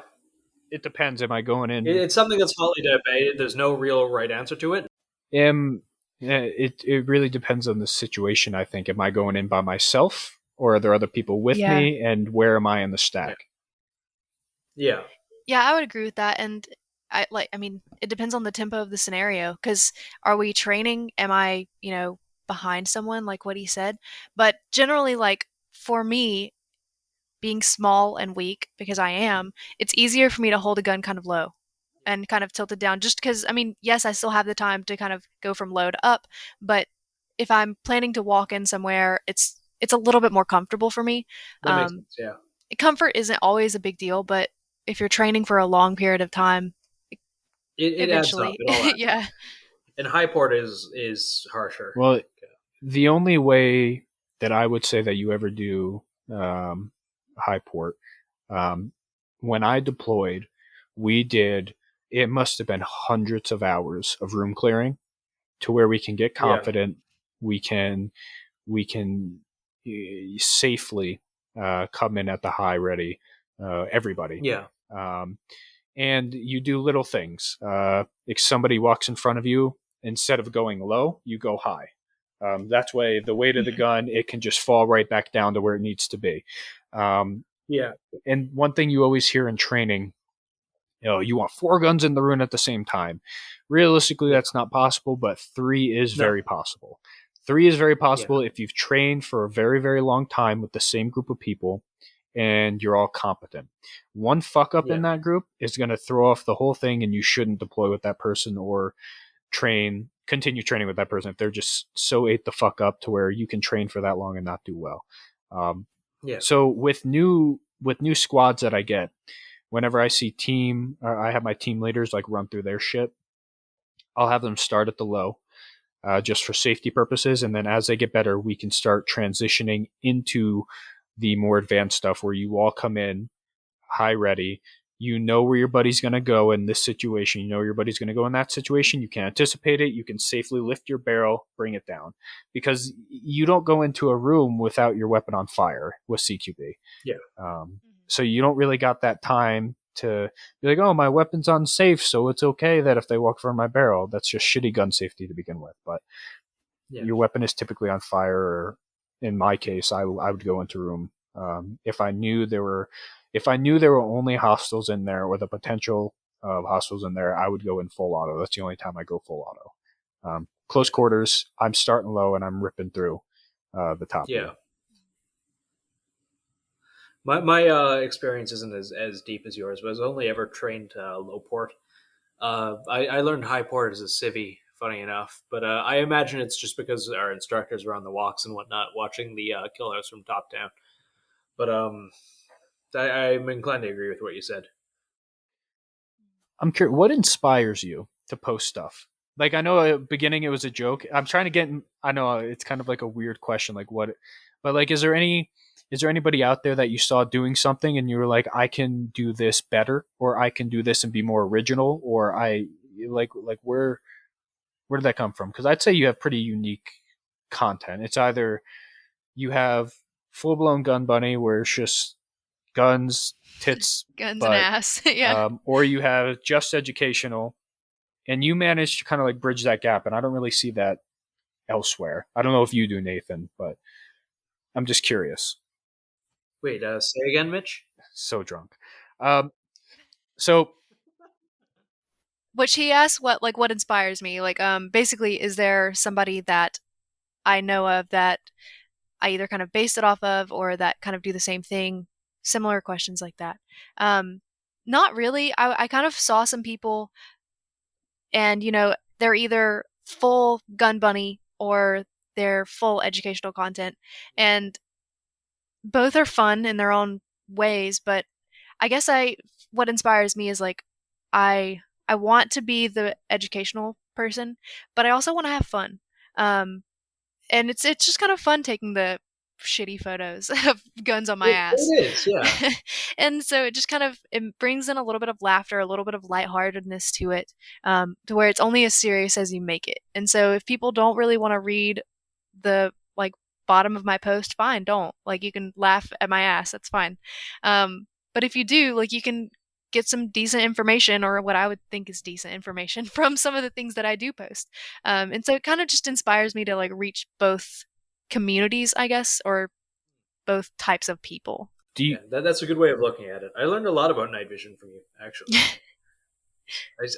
It depends. Am I going in? It's something that's hotly debated. There's no real right answer to it. It really depends on the situation. I think. Am I going in by myself, or are there other people with Yeah. me? And where am I in the stack? Yeah, Yeah, I would agree with that. And I mean, it depends on the tempo of the scenario. Because are we training? Am I, behind someone, like what he said? But generally, like for me, being small and weak, because I am, it's easier for me to hold a gun kind of low and kind of tilted down. Just because, I mean, yes, I still have the time to kind of go from low to up, but if I'm planning to walk in somewhere, it's a little bit more comfortable for me. that makes Um, sense. Yeah, Comfort isn't always a big deal, but if you're training for a long period of time, it adds up. eventually, It all adds up. yeah. And high port is harsher. Well, the only way that I would say that you ever do high port, when I deployed, we did. It must have been hundreds of hours of room clearing to where we can get Yeah, confident. We can safely come in at the high ready. Everybody. yeah, Um, and you do little things. If somebody walks in front of you, instead of going low, you go high. That's way the weight of the gun, it can just fall right back down to where it needs to be. yeah, And one thing you always hear in training, you want 4 guns in the room at the same time. Realistically, yeah. that's not possible, but 3 is No, very possible. 3 is very yeah, possible if you've trained for a very, very long time with the same group of people and you're all competent. One fuck up yeah, in that group is going to throw off the whole thing, and you shouldn't deploy with that person or continue training with that person if they're just so ate the fuck up to where you can train for that long and not do well. yeah, So with new squads that I get, whenever I see I have my team leaders like run through their shit, I'll have them start at the low, just for safety purposes, and then as they get better, we can start transitioning into the more advanced stuff where you all come in high ready. You know where your buddy's going to go in this situation. You know where your buddy's going to go in that situation. You can anticipate it. You can safely lift your barrel, bring it down. Because you don't go into a room without your weapon on fire with CQB. yeah, So you don't really got that time to be like, oh, my weapon's unsafe, so it's okay that if they walk for my barrel. That's just shitty gun safety to begin with. But yeah, your weapon is typically on fire. Or in my case, I would go into a room if I knew there were only hostiles in there or the potential of hostiles in there. I would go in full auto. That's the only time I go full auto. Close quarters, I'm starting low and I'm ripping through the top. yeah. My experience isn't as deep as yours, but I was only ever trained low port. I learned high port as a civvy, funny enough, but I imagine it's just because our instructors were on the walks and whatnot, watching the kill house from top down. But I'm inclined to agree with what you said. I'm curious, what inspires you to post stuff? Like, I know at the beginning it was a joke. I'm trying to get. I know it's kind of like a weird question, like what, but like, is there anybody out there that you saw doing something and you were like, I can do this better, or I can do this and be more original, or I like where did that come from? Because I'd say you have pretty unique content. It's either you have full blown gun bunny where it's just guns, tits, Guns and butt, ass. Yeah. or you have just educational, and you manage to kind of like bridge that gap. And I don't really see that elsewhere. I don't know if you do, Nathan, but I'm just curious. Wait, say again, Mitch? So drunk. Um, so Which he asked what inspires me? Like, basically, is there somebody that I know of that I either kind of base it off of or that kind of do the same thing? Similar questions like that. Um, Not really. I kind of saw some people and, they're either full gun bunny or they're full educational content. And both are fun in their own ways, but I guess what inspires me is like I I want to be the educational person, but I also want to have fun. Um, and it's just kind of fun taking the shitty photos of guns on my ass. It is, yeah. And so it just kind of it brings in a little bit of laughter, a little bit of lightheartedness to it, to where it's only as serious as you make it. And so if people don't really want to read the like bottom of my post, fine, don't. Like you can laugh at my ass, that's fine. But if you do, like you can get some decent information or what I would think is decent information from some of the things that I do post. And so it kind of just inspires me to like reach both communities, I guess, or both types of people. do you Yeah, that's a good way of looking at it. I learned a lot about night vision from you, actually.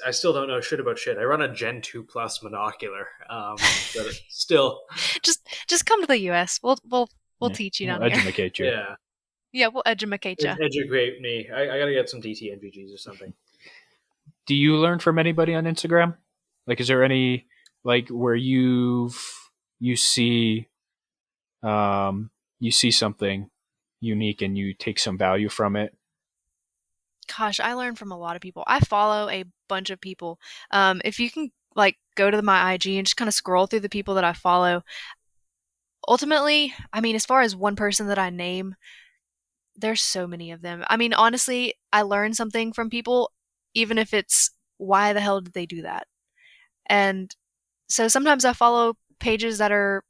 I still don't know shit about shit. I run a Gen 2 Plus monocular, but still, just come to the US. We'll yeah, teach you we'll down here. educate you? yeah, Yeah, we'll educate you. educate me. I gotta get some DT NVGs or something. Do you learn from anybody on Instagram? Like, is there any like where you see you see something unique and you take some value from it? Gosh, I learn from a lot of people. I follow a bunch of people. If you can like go to my IG and just kind of scroll through the people that I follow, ultimately, I mean, as far as one person that I name, there's so many of them. I mean, honestly, I learn something from people, even if it's why the hell did they do that? And so sometimes I follow pages that are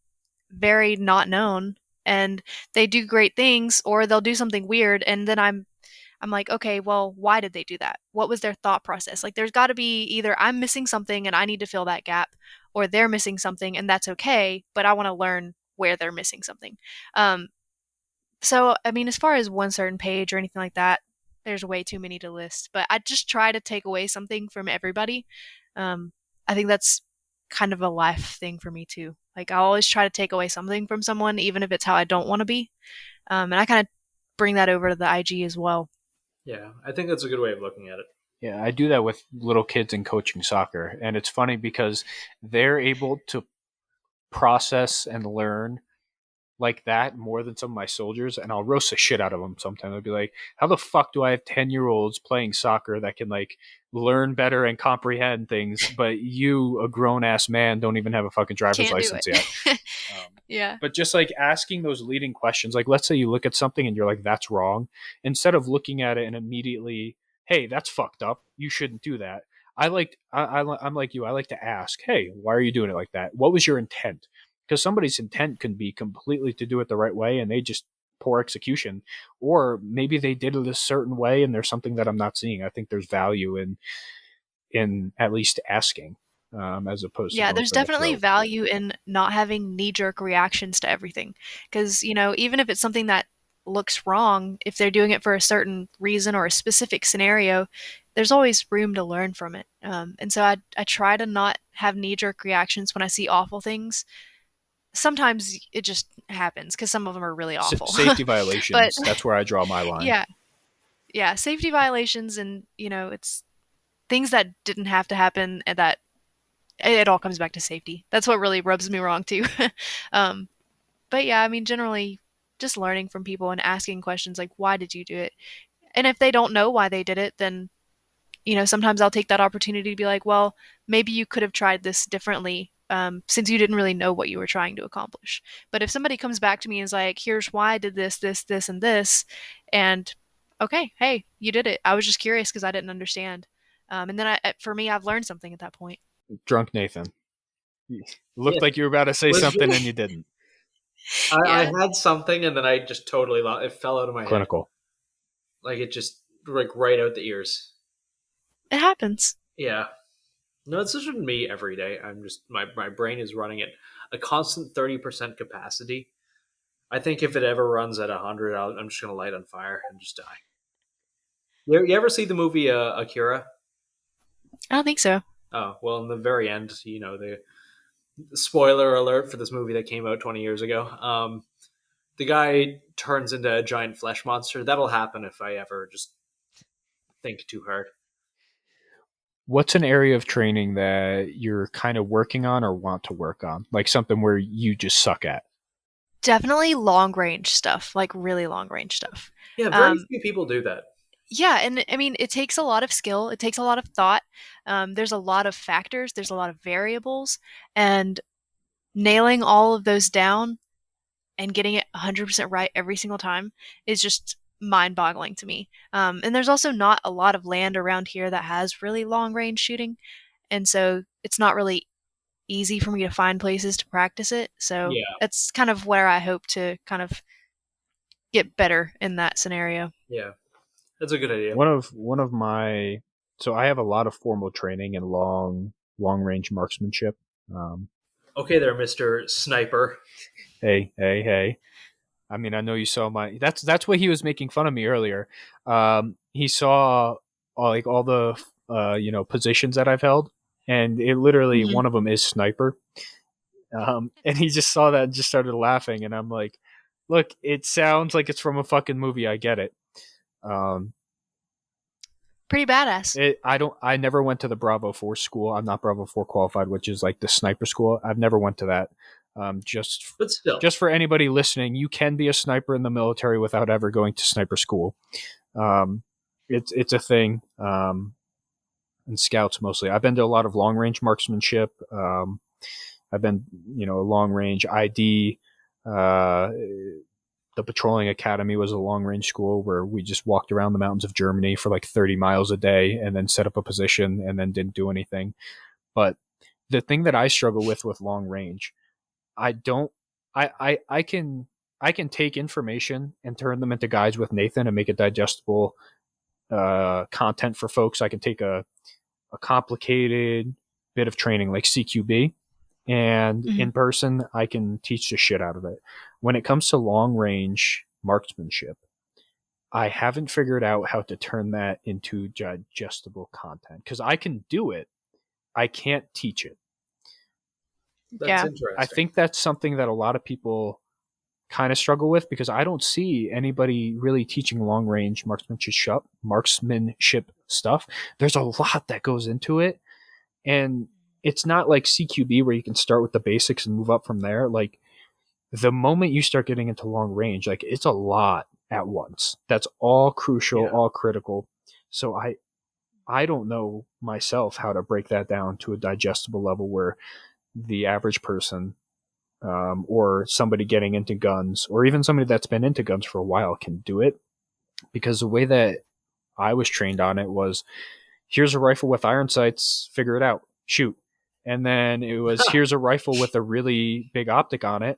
very not known and they do great things or they'll do something weird and then I'm like, okay, well, why did they do that? What was their thought process? Like there's got to be either I'm missing something and I need to fill that gap or they're missing something and that's okay, but I want to learn where they're missing something. Um so I mean as far as one certain page or anything like that, there's way too many to list, but I just try to take away something from everybody. I think that's kind of a life thing for me too. Like I always try to take away something from someone, even if it's how I don't want to be. And I kind of bring that over to the IG as well. Yeah, I think that's a good way of looking at it. Yeah, I do that with little kids in coaching soccer, and it's funny because they're able to process and learn like that more than some of my soldiers, and I'll roast the shit out of them sometimes. I'll be like, how the fuck do I have 10-year-olds playing soccer that can like learn better and comprehend things, but you, a grown-ass man, don't even have a fucking driver's Can't do license it. yet? Yeah. But just like asking those leading questions, like let's say you look at something and you're like, that's wrong, instead of looking at it and immediately, hey, that's fucked up, you shouldn't do that. I'm like you. I like to ask, hey, why are you doing it like that? What was your intent? Because somebody's intent can be completely to do it the right way and they just poor execution, or maybe they did it a certain way and there's something that I'm not seeing. I think there's value in at least asking, as opposed to Yeah, going there's for the definitely throat. value in not having knee-jerk reactions to everything. Because, even if it's something that looks wrong, if they're doing it for a certain reason or a specific scenario, there's always room to learn from it. And so I try to not have knee-jerk reactions when I see awful things. sometimes it just happens because some of them are really awful. Safety But violations. That's where I draw my line. yeah, yeah, safety violations, and it's things that didn't have to happen, and that it all comes back to safety. That's what really rubs me wrong too. um, but yeah, I mean, generally, just learning from people and asking questions like, "Why did you do it?" And if they don't know why they did it, then sometimes I'll take that opportunity to be like, well, maybe you could have tried this differently, since you didn't really know what you were trying to accomplish. But if somebody comes back to me and is like, here's why I did this, this, this, and this, and okay, hey, you did it. I was just curious because I didn't understand. And then for me, I've learned something at that point. Drunk Nathan. Looked Yeah. like you were about to say something and you didn't. I had something and then I just totally lost. It fell out of my head. Clinical. Like it just right out the ears. It happens. Yeah. No, it's just me every day. I'm just my brain is running at a constant 30% capacity. I think if it ever runs at 100, I'm just gonna light on fire and just die. You ever see the movie Akira? I don't think so. Oh well, in the very end, the spoiler alert for this movie that came out 20 years ago. The guy turns into a giant flesh monster. That'll happen if I ever just think too hard. What's an area of training that you're kind of working on or want to work on? Like something where you just suck at? Definitely long range stuff, like really long range stuff. Yeah, very few people do that. Yeah, and I mean, it takes a lot of skill. It takes a lot of thought. There's a lot of factors. There's a lot of variables, and nailing all of those down and getting it 100% right every single time is just mind-boggling to me. And there's also not a lot of land around here that has really long-range shooting, and so it's not really easy for me to find places to practice it. So Yeah, that's kind of where I hope to kind of get better in that scenario. yeah, that's a good idea. One of my so I have a lot of formal training in long range marksmanship. Okay, there, Mister Sniper. Hey. I mean, I know you saw my. That's what he was making fun of me earlier. He saw all the positions that I've held, and it literally Mhm. one of them is sniper. And he just saw that and just started laughing, and I'm like, look, it sounds like it's from a fucking movie. I get it. Pretty badass. I never went to the Bravo 4 school. I'm not Bravo 4 qualified, which is like the sniper school. I've never went to that. But still, Just for anybody listening, you can be a sniper in the military without ever going to sniper school. It's a thing. And scouts mostly. I've been to a lot of long range marksmanship. I've been, a long range ID. The patrolling academy was a long range school where we just walked around the mountains of Germany for like 30 miles a day and then set up a position and then didn't do anything. But the thing that I struggle with long range, I can take information and turn them into guides with Nathan and make it digestible content for folks. I can take a complicated bit of training like CQB, and in person I can teach the shit out of it. When it comes to long range marksmanship, I haven't figured out how to turn that into digestible content because I can do it. I can't teach it. that's interesting. I think that's something that a lot of people kind of struggle with because I don't see anybody really teaching long range marksmanship stuff. There's a lot that goes into it, and it's not like CQB where you can start with the basics and move up from there. Like the moment you start getting into long range, like it's a lot at once. That's all crucial, all critical. So I don't know myself how to break that down to a digestible level where the average person or somebody getting into guns or even somebody that's been into guns for a while can do it. Because the way that I was trained on it was, here's a rifle with iron sights, figure it out, shoot. And then it was, here's a rifle with a really big optic on it.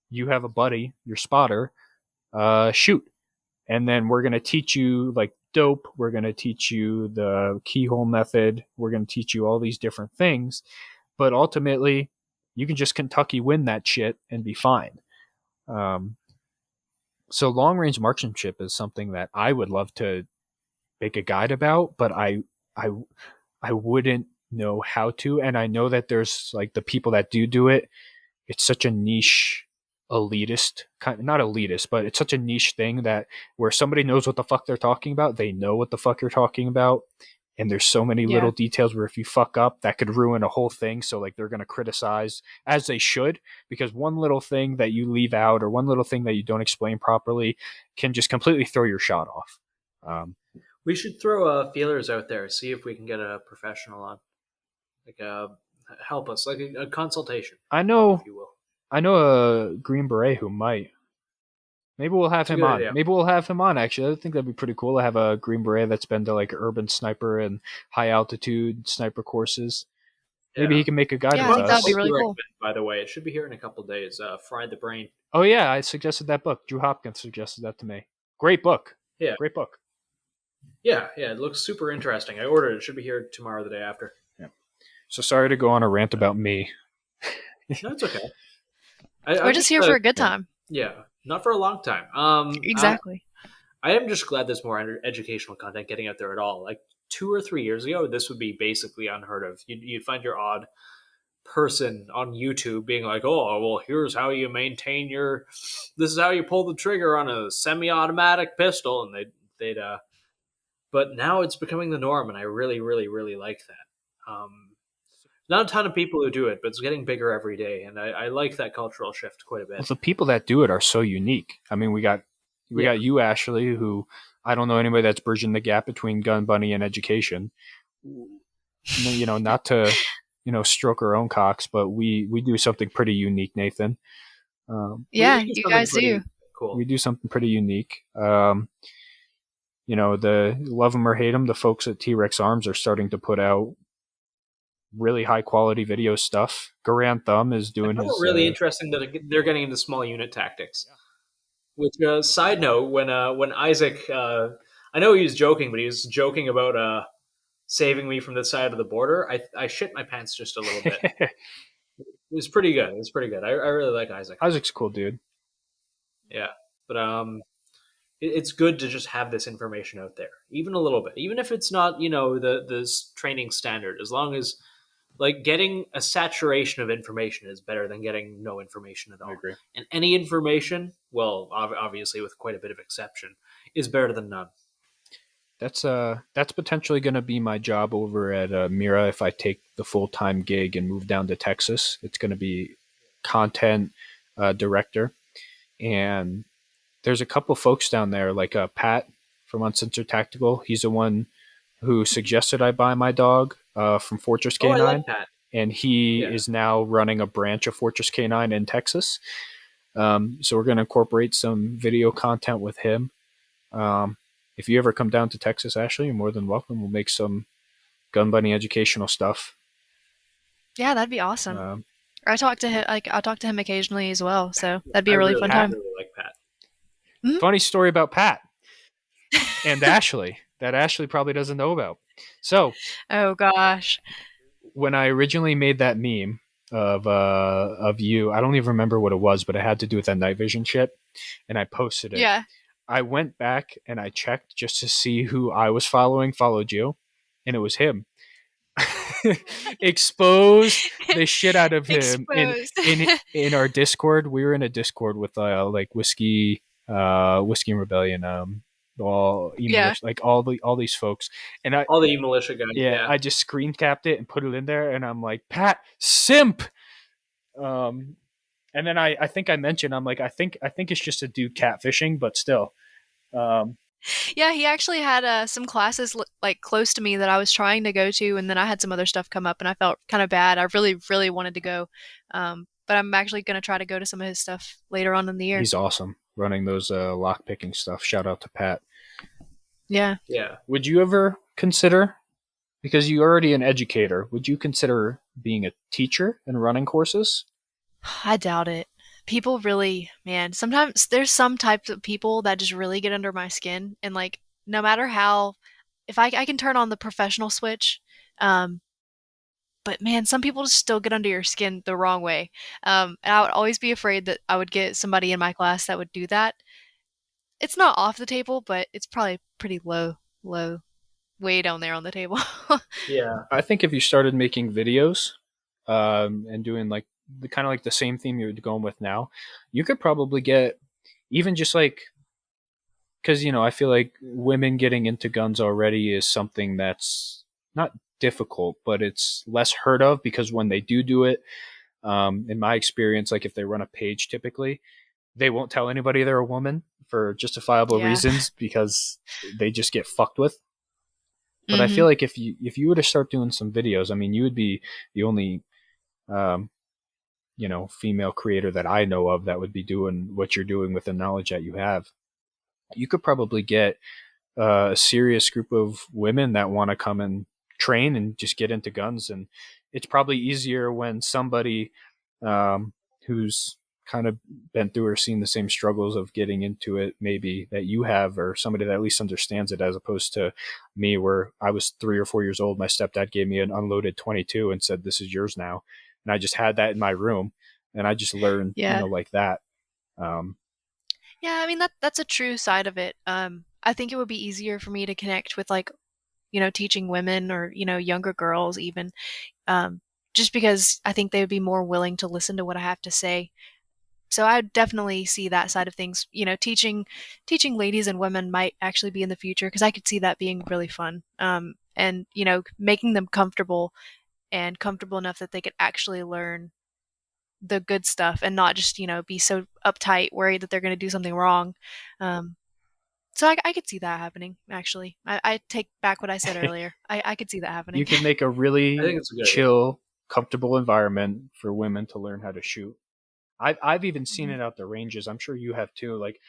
You have a buddy, your spotter, shoot. And then we're going to teach you like dope. We're going to teach you the keyhole method. We're going to teach you all these different things. But ultimately, you can just Kentucky win that shit and be fine. So long range marksmanship is something that I would love to make a guide about, but I wouldn't know how to. And I know that there's like the people that do it, it's such a niche elitist not elitist, but it's such a niche thing that where somebody knows what the fuck they're talking about, they know what the fuck you're talking about, and there's so many Yeah. little details where if you fuck up, that could ruin a whole thing. So like they're going to criticize, as they should, because one little thing that you leave out or one little thing that you don't explain properly can just completely throw your shot off. We should throw feelers out there, see if we can get a professional on, like help us, like a consultation, I know if you will. a Green Beret who might. Maybe we'll have It's a him good on. idea. Maybe we'll have him on, actually. I think that'd be pretty cool to have a Green Beret that's been to like urban sniper and high altitude sniper courses. Maybe Yeah. he can make a guide Yeah, I with think us. that'd be really cool. recommend, by the way, it should be here in a couple days. Fried the Brain. Oh yeah, I suggested that book. Drew Hopkins suggested that to me. Great book. Yeah. Great book. Yeah, it looks super interesting. I ordered it. It should be here tomorrow or the day after. So sorry to go on a rant about me. No, it's okay. We're just here for a good time. Yeah, not for a long time. Exactly. I am just glad there's more educational content getting out there at all. Like 2 or 3 years ago, this would be basically unheard of. You'd find your odd person on YouTube being like, "Oh, well, here's how you maintain your. This is how you pull the trigger on a semi-automatic pistol," and they'd. But now it's becoming the norm, and I really, really, really like that. Not a ton of people who do it, but it's getting bigger every day, and I like that cultural shift quite a bit. Well, the people that do it are so unique. I mean, we got you, Ashley, who I don't know anybody that's bridging the gap between gun bunny and education. You know, not to stroke our own cocks, but we do something pretty unique, Nathan. Yeah, We do you something guys pretty do. Cool. We do something pretty unique. The love 'em or hate 'em, the folks at T-Rex Arms are starting to put out really high quality video stuff. Garan Thumb is doing his really interesting that they're getting into small unit tactics. Which side note, when Isaac, I know he was joking, but he was joking about saving me from the side of the border. I shit my pants just a little bit. It was pretty good. I really like Isaac. Isaac's a cool dude. Yeah, but it's good to just have this information out there, even a little bit, even if it's not the training standard. As long as like getting a saturation of information is better than getting no information at all. I agree. And any information, well, obviously with quite a bit of exception, is better than none. That's potentially going to be my job over at Mira if I take the full-time gig and move down to Texas. It's going to be content director, and there's a couple folks down there like Pat from Uncensored Tactical. He's the one who suggested I buy my dog from Fortress K9, I like Pat. and he is now running a branch of Fortress K9 in Texas. So we're going to incorporate some video content with him. If you ever come down to Texas, Ashley, you're more than welcome. We'll make some gun bunny educational stuff. Yeah, that'd be awesome. I talk to him occasionally as well, so that'd be a really fun I time. really like Pat. Mm-hmm. Funny story about Pat and Ashley that Ashley probably doesn't know about. So, oh gosh, when I originally made that meme of you, I don't even remember what it was, but it had to do with that night vision shit, and I posted it. Yeah. I went back and I checked just to see who I was followed you, and it was him. Exposed the shit out of him in our Discord. We were in a Discord with like Whiskey and Rebellion, all like all these folks, and all the militia guys. Yeah, I just screen capped it and put it in there, and I'm like, Pat simp. And then I think I mentioned, I'm like, I think it's just a dude catfishing, but still. Yeah, he actually had some classes like close to me that I was trying to go to, and then I had some other stuff come up, and I felt kind of bad. I really, really wanted to go, but I'm actually going to try to go to some of his stuff later on in the year. He's awesome running those lock picking stuff. Shout out to Pat. Yeah. Yeah. Would you ever consider, because you're already an educator, would you consider being a teacher and running courses? I doubt it. People really, man, sometimes there's some types of people that just really get under my skin, and like no matter how, if I can turn on the professional switch, but man, some people just still get under your skin the wrong way. And I would always be afraid that I would get somebody in my class that would do that. It's not off the table, but it's probably pretty low, way down there on the table. Yeah. I think if you started making videos and doing like the kind of like the same theme you're going with now, you could probably get even just like, because I feel like women getting into guns already is something that's not difficult, but it's less heard of, because when they do it, in my experience, like if they run a page, typically they won't tell anybody they're a woman for justifiable Yeah. reasons, because they just get fucked with. But I Mm-hmm. feel like if you were to start doing some videos, I mean, you would be the only female creator that I know of that would be doing what you're doing with the knowledge that you have. You could probably get a serious group of women that want to come and train and just get into guns. And it's probably easier when somebody who's kind of been through or seen the same struggles of getting into it, maybe that you have, or somebody that at least understands it, as opposed to me, where I was 3 or 4 years old. My stepdad gave me an unloaded 22 and said, "This is yours now." And I just had that in my room, and I just learned, Yeah. like that. Yeah, I mean that's a true side of it. I think it would be easier for me to connect with like, teaching women or, younger girls even. Just because I think they would be more willing to listen to what I have to say. So I definitely see that side of things. Teaching ladies and women might actually be in the future, because I could see that being really fun. And making them comfortable enough that they could actually learn the good stuff and not just be so uptight, worried that they're going to do something wrong. So I could see that happening. Actually, I take back what I said earlier. I could see that happening. You can make a I think really it's a good idea. chill, comfortable environment for women to learn how to shoot. I've even seen it out the ranges. I'm sure you have too. Like,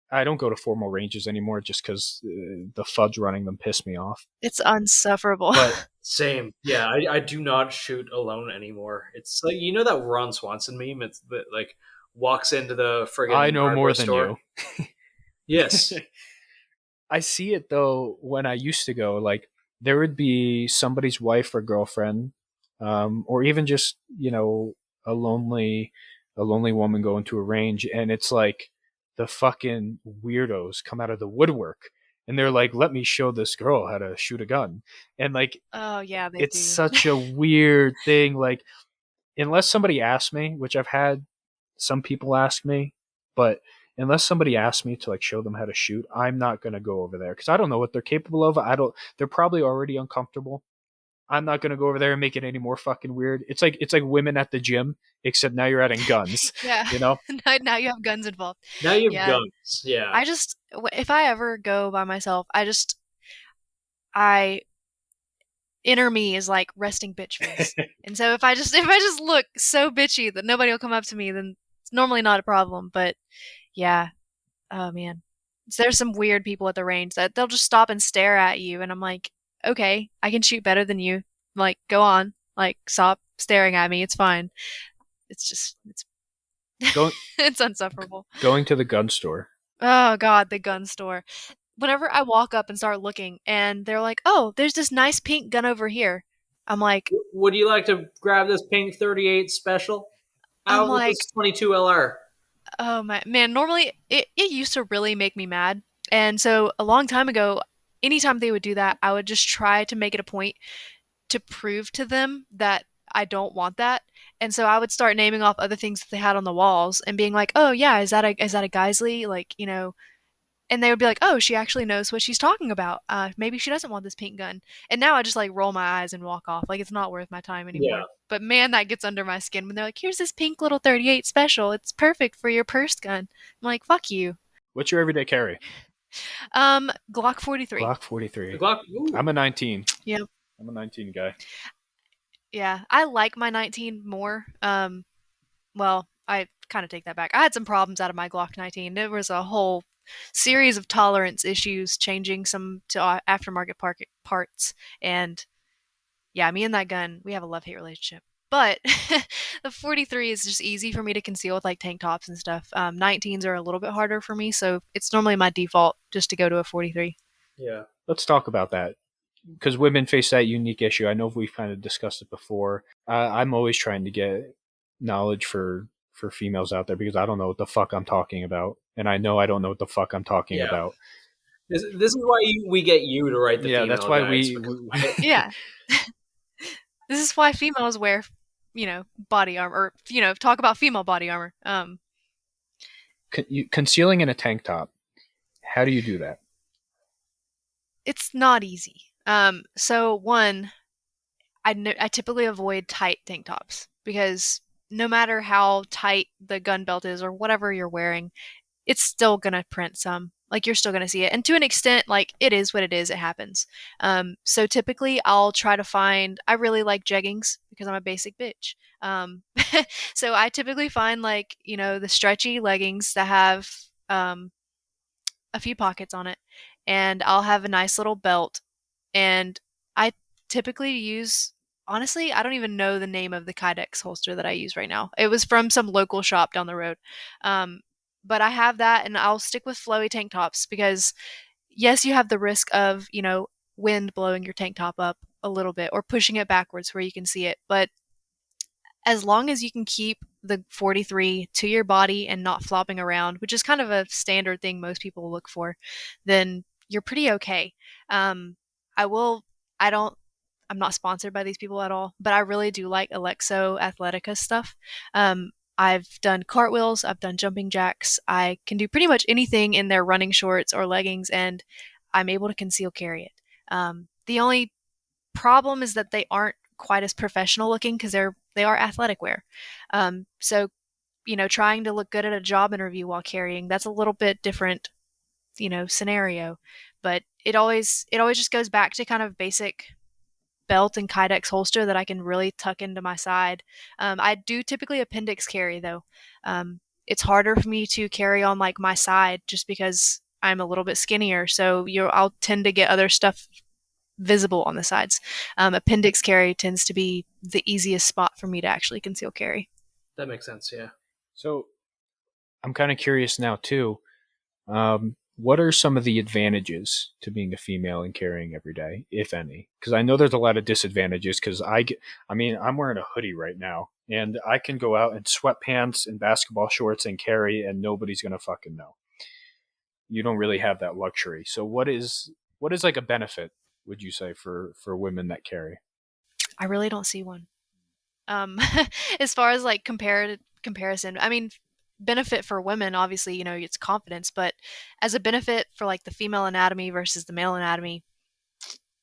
I don't go to formal ranges anymore just because the fudge running them piss me off. It's unsufferable. But Same. Yeah, I do not shoot alone anymore. It's like, that Ron Swanson meme. It's that like walks into the friggin' I know hardware more than store. you. Yes. I see it though when I used to go. Like, there would be somebody's wife or girlfriend, or even just a lonely woman going to a range, and it's like the fucking weirdos come out of the woodwork, and they're like, "Let me show this girl how to shoot a gun," and like Oh yeah, they it's do. such a weird thing. Like, unless somebody asks me, which I've had some people ask me, but unless somebody asks me to like show them how to shoot, I'm not going to go over there, because I don't know what they're capable of. They're probably already uncomfortable. I'm not going to go over there and make it any more fucking weird. It's like women at the gym, except now you're adding guns. Yeah. Now you have guns involved. Now you have Yeah. guns. Yeah. If I ever go by myself, inner me is like resting bitch face. And so if I just look so bitchy that nobody will come up to me, then it's normally not a problem. But yeah, oh man, there's some weird people at the range that they'll just stop and stare at you, and I'm like, okay, I can shoot better than you. Like, go on, like stop staring at me. It's fine. It's Going it's unsufferable. going to the gun store. Oh god, the gun store. Whenever I walk up and start looking, and they're like, "Oh, there's this nice pink gun over here," I'm like, Would you like to grab this pink 38 special? Out with this 22 LR. oh my man. Normally, it used to really make me mad, and so a long time ago, anytime they would do that, I would just try to make it a point to prove to them that I don't want that. And so I would start naming off other things that they had on the walls and being like, "Oh yeah, is that a Geisley?" Like, and they would be like, "Oh, she actually knows what she's talking about. Maybe she doesn't want this pink gun." And now I just like roll my eyes and walk off. Like, it's not worth my time anymore. Yeah. But man, that gets under my skin when they're like, "Here's this pink little 38 special. It's perfect for your purse gun." I'm like, "Fuck you." What's your everyday carry? Glock 43. Glock 43. The Glock. Ooh. I'm a 19. Yep. I'm a 19 guy. Yeah, I like my 19 more. Well, I kind of take that back. I had some problems out of my Glock 19. There was a whole series of tolerance issues, changing some to aftermarket parts, and yeah, me and that gun, we have a love-hate relationship. But the 43 is just easy for me to conceal with like tank tops and stuff. 19s are a little bit harder for me, so it's normally my default just to go to a 43. Yeah. Let's talk about that, because women face that unique issue. I know we've kind of discussed it before. I'm always trying to get knowledge for females out there, because I don't know what the fuck I'm talking about, and I know I don't know what the fuck I'm talking Yeah. about. This is why we get you to write the Yeah, female that's why guides, we Yeah. This is why females wear body armor, or talk about female body armor. Concealing in a tank top. How do you do that? It's not easy. So one, I typically avoid tight tank tops because no matter how tight the gun belt is or whatever you're wearing, it's still gonna print some. Like you're still gonna see it, and to an extent, like it is what it is. It happens. So typically, I'll try to find. I really like jeggings because I'm a basic bitch. So I typically find like the stretchy leggings that have a few pockets on it, and I'll have a nice little belt. And I typically use, honestly, I don't even know the name of the Kydex holster that I use right now. It was from some local shop down the road. Um, but I have that, and I'll stick with flowy tank tops because, yes, you have the risk of, wind blowing your tank top up a little bit or pushing it backwards where you can see it. But as long as you can keep the 43 to your body and not flopping around, which is kind of a standard thing most people look for, then you're pretty okay. I will, I don't, I'm not sponsored by these people at all, but I really do like Alexo Athletica stuff. I've done cartwheels, I've done jumping jacks. I can do pretty much anything in their running shorts or leggings, and I'm able to conceal carry it. The only problem is that they aren't quite as professional looking because they are athletic wear. So trying to look good at a job interview while carrying, that's a little bit different, scenario. But it always just goes back to kind of basic belt and Kydex holster that I can really tuck into my side. I do typically appendix carry though. It's harder for me to carry on like my side just because I'm a little bit skinnier. So I'll tend to get other stuff visible on the sides. Appendix carry tends to be the easiest spot for me to actually conceal carry. That makes sense, yeah. So I'm kind of curious now too. What are some of the advantages to being a female and carrying every day, if any? Because I know there's a lot of disadvantages. Because I'm wearing a hoodie right now, and I can go out in sweatpants and basketball shorts and carry, and nobody's gonna fucking know. You don't really have that luxury. So what is like a benefit, would you say, for women that carry? I really don't see one. Um, as far as like comparison, I mean, benefit for women, obviously, it's confidence, but as a benefit for like the female anatomy versus the male anatomy,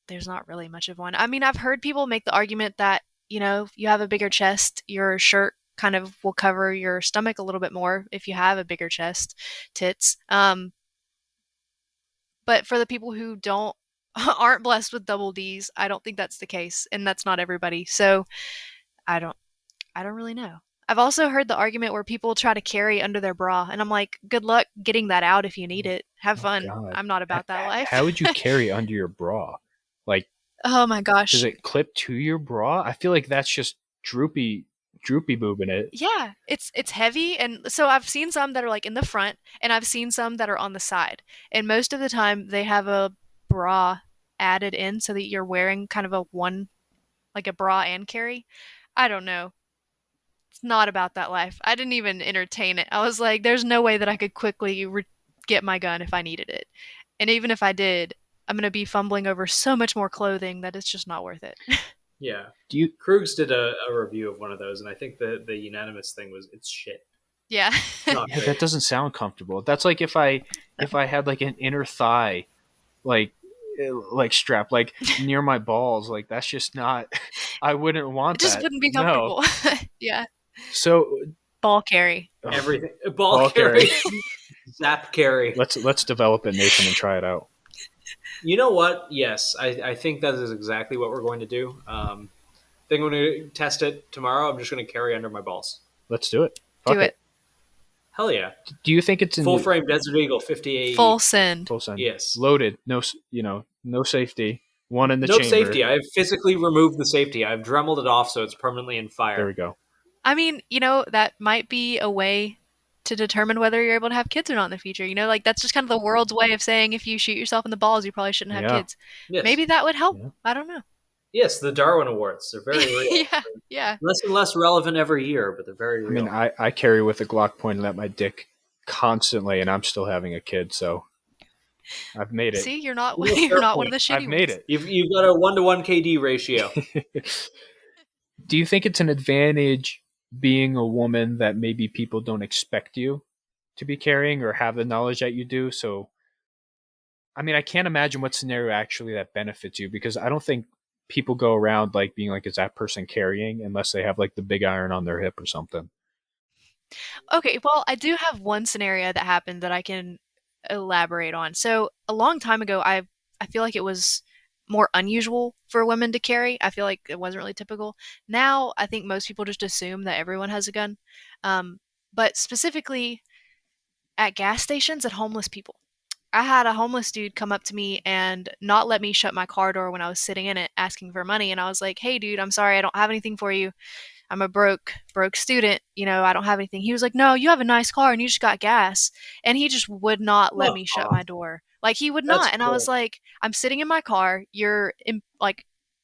there's not really much of one. I mean, I've heard people make the argument that, you have a bigger chest, your shirt kind of will cover your stomach a little bit more if you have a bigger chest, tits. But for the people who aren't blessed with double D's, I don't think that's the case, and that's not everybody. So I don't really know. I've also heard the argument where people try to carry under their bra, and I'm like, good luck getting that out if you need it. Have fun. God. I'm not about that life. How would you carry under your bra? Like, oh my gosh. Does it clip to your bra? I feel like that's just droopy boob in it. Yeah, it's heavy, and so I've seen some that are like in the front, and I've seen some that are on the side. And most of the time they have a bra added in so that you're wearing kind of like a bra and carry. I don't know. It's not about that life. I didn't even entertain it. I was like, there's no way that I could quickly get my gun if I needed it. And even if I did, I'm going to be fumbling over so much more clothing that it's just not worth it. Yeah. Krugs did a review of one of those, and I think the unanimous thing was it's shit. Yeah. Yeah, that doesn't sound comfortable. That's like if I had like an inner thigh, like strap like near my balls, like that's just not. I wouldn't want that. It just wouldn't be comfortable. No. Yeah. So ball carry. Everything. Ball carry. Zap carry. Let's develop it, Nathan, and try it out. You know what? Yes, I think that is exactly what we're going to do. I think I'm going to test it tomorrow. I'm just going to carry under my balls. Let's do it. Do it. Hell yeah. Do you think it's in full frame Desert Eagle 58? Full send. Full send. Yes. Loaded. No, no safety. One in the chamber. No safety. I've physically removed the safety. I've dremeled it off so it's permanently in fire. There we go. I mean, that might be a way to determine whether you're able to have kids or not in the future. Like that's just kind of the world's way of saying if you shoot yourself in the balls, you probably shouldn't have kids. Yes. Maybe that would help. Yeah. I don't know. Yes, the Darwin Awards. They're very real. Yeah. Less and less relevant every year, but they're very real. I mean, I carry with a Glock pointed at my dick constantly, and I'm still having a kid, so I've made it. See, you're not one of the shitty I've made ones. it. You've got a 1-to-1 KD ratio. Do you think it's an advantage being a woman that maybe people don't expect you to be carrying or have the knowledge that you do? So, I mean, I can't imagine what scenario actually that benefits you, because I don't think people go around like being like, is that person carrying, unless they have like the big iron on their hip or something. Okay, well, I do have one scenario that happened that I can elaborate on. So, a long time ago, I feel like it was more unusual for women to carry. I feel like it wasn't really typical. Now, I think most people just assume that everyone has a gun. Um, but specifically at gas stations and homeless people. I had a homeless dude come up to me and not let me shut my car door when I was sitting in it asking for money. And I was like, "Hey, dude, I'm sorry, I don't have anything for you. I'm a broke student. I don't have anything." He was like, "No, you have a nice car and you just got gas." And he just would not let me shut Oh, my door. Like he would that's not. And I was cool. like, "I'm sitting in my car. You're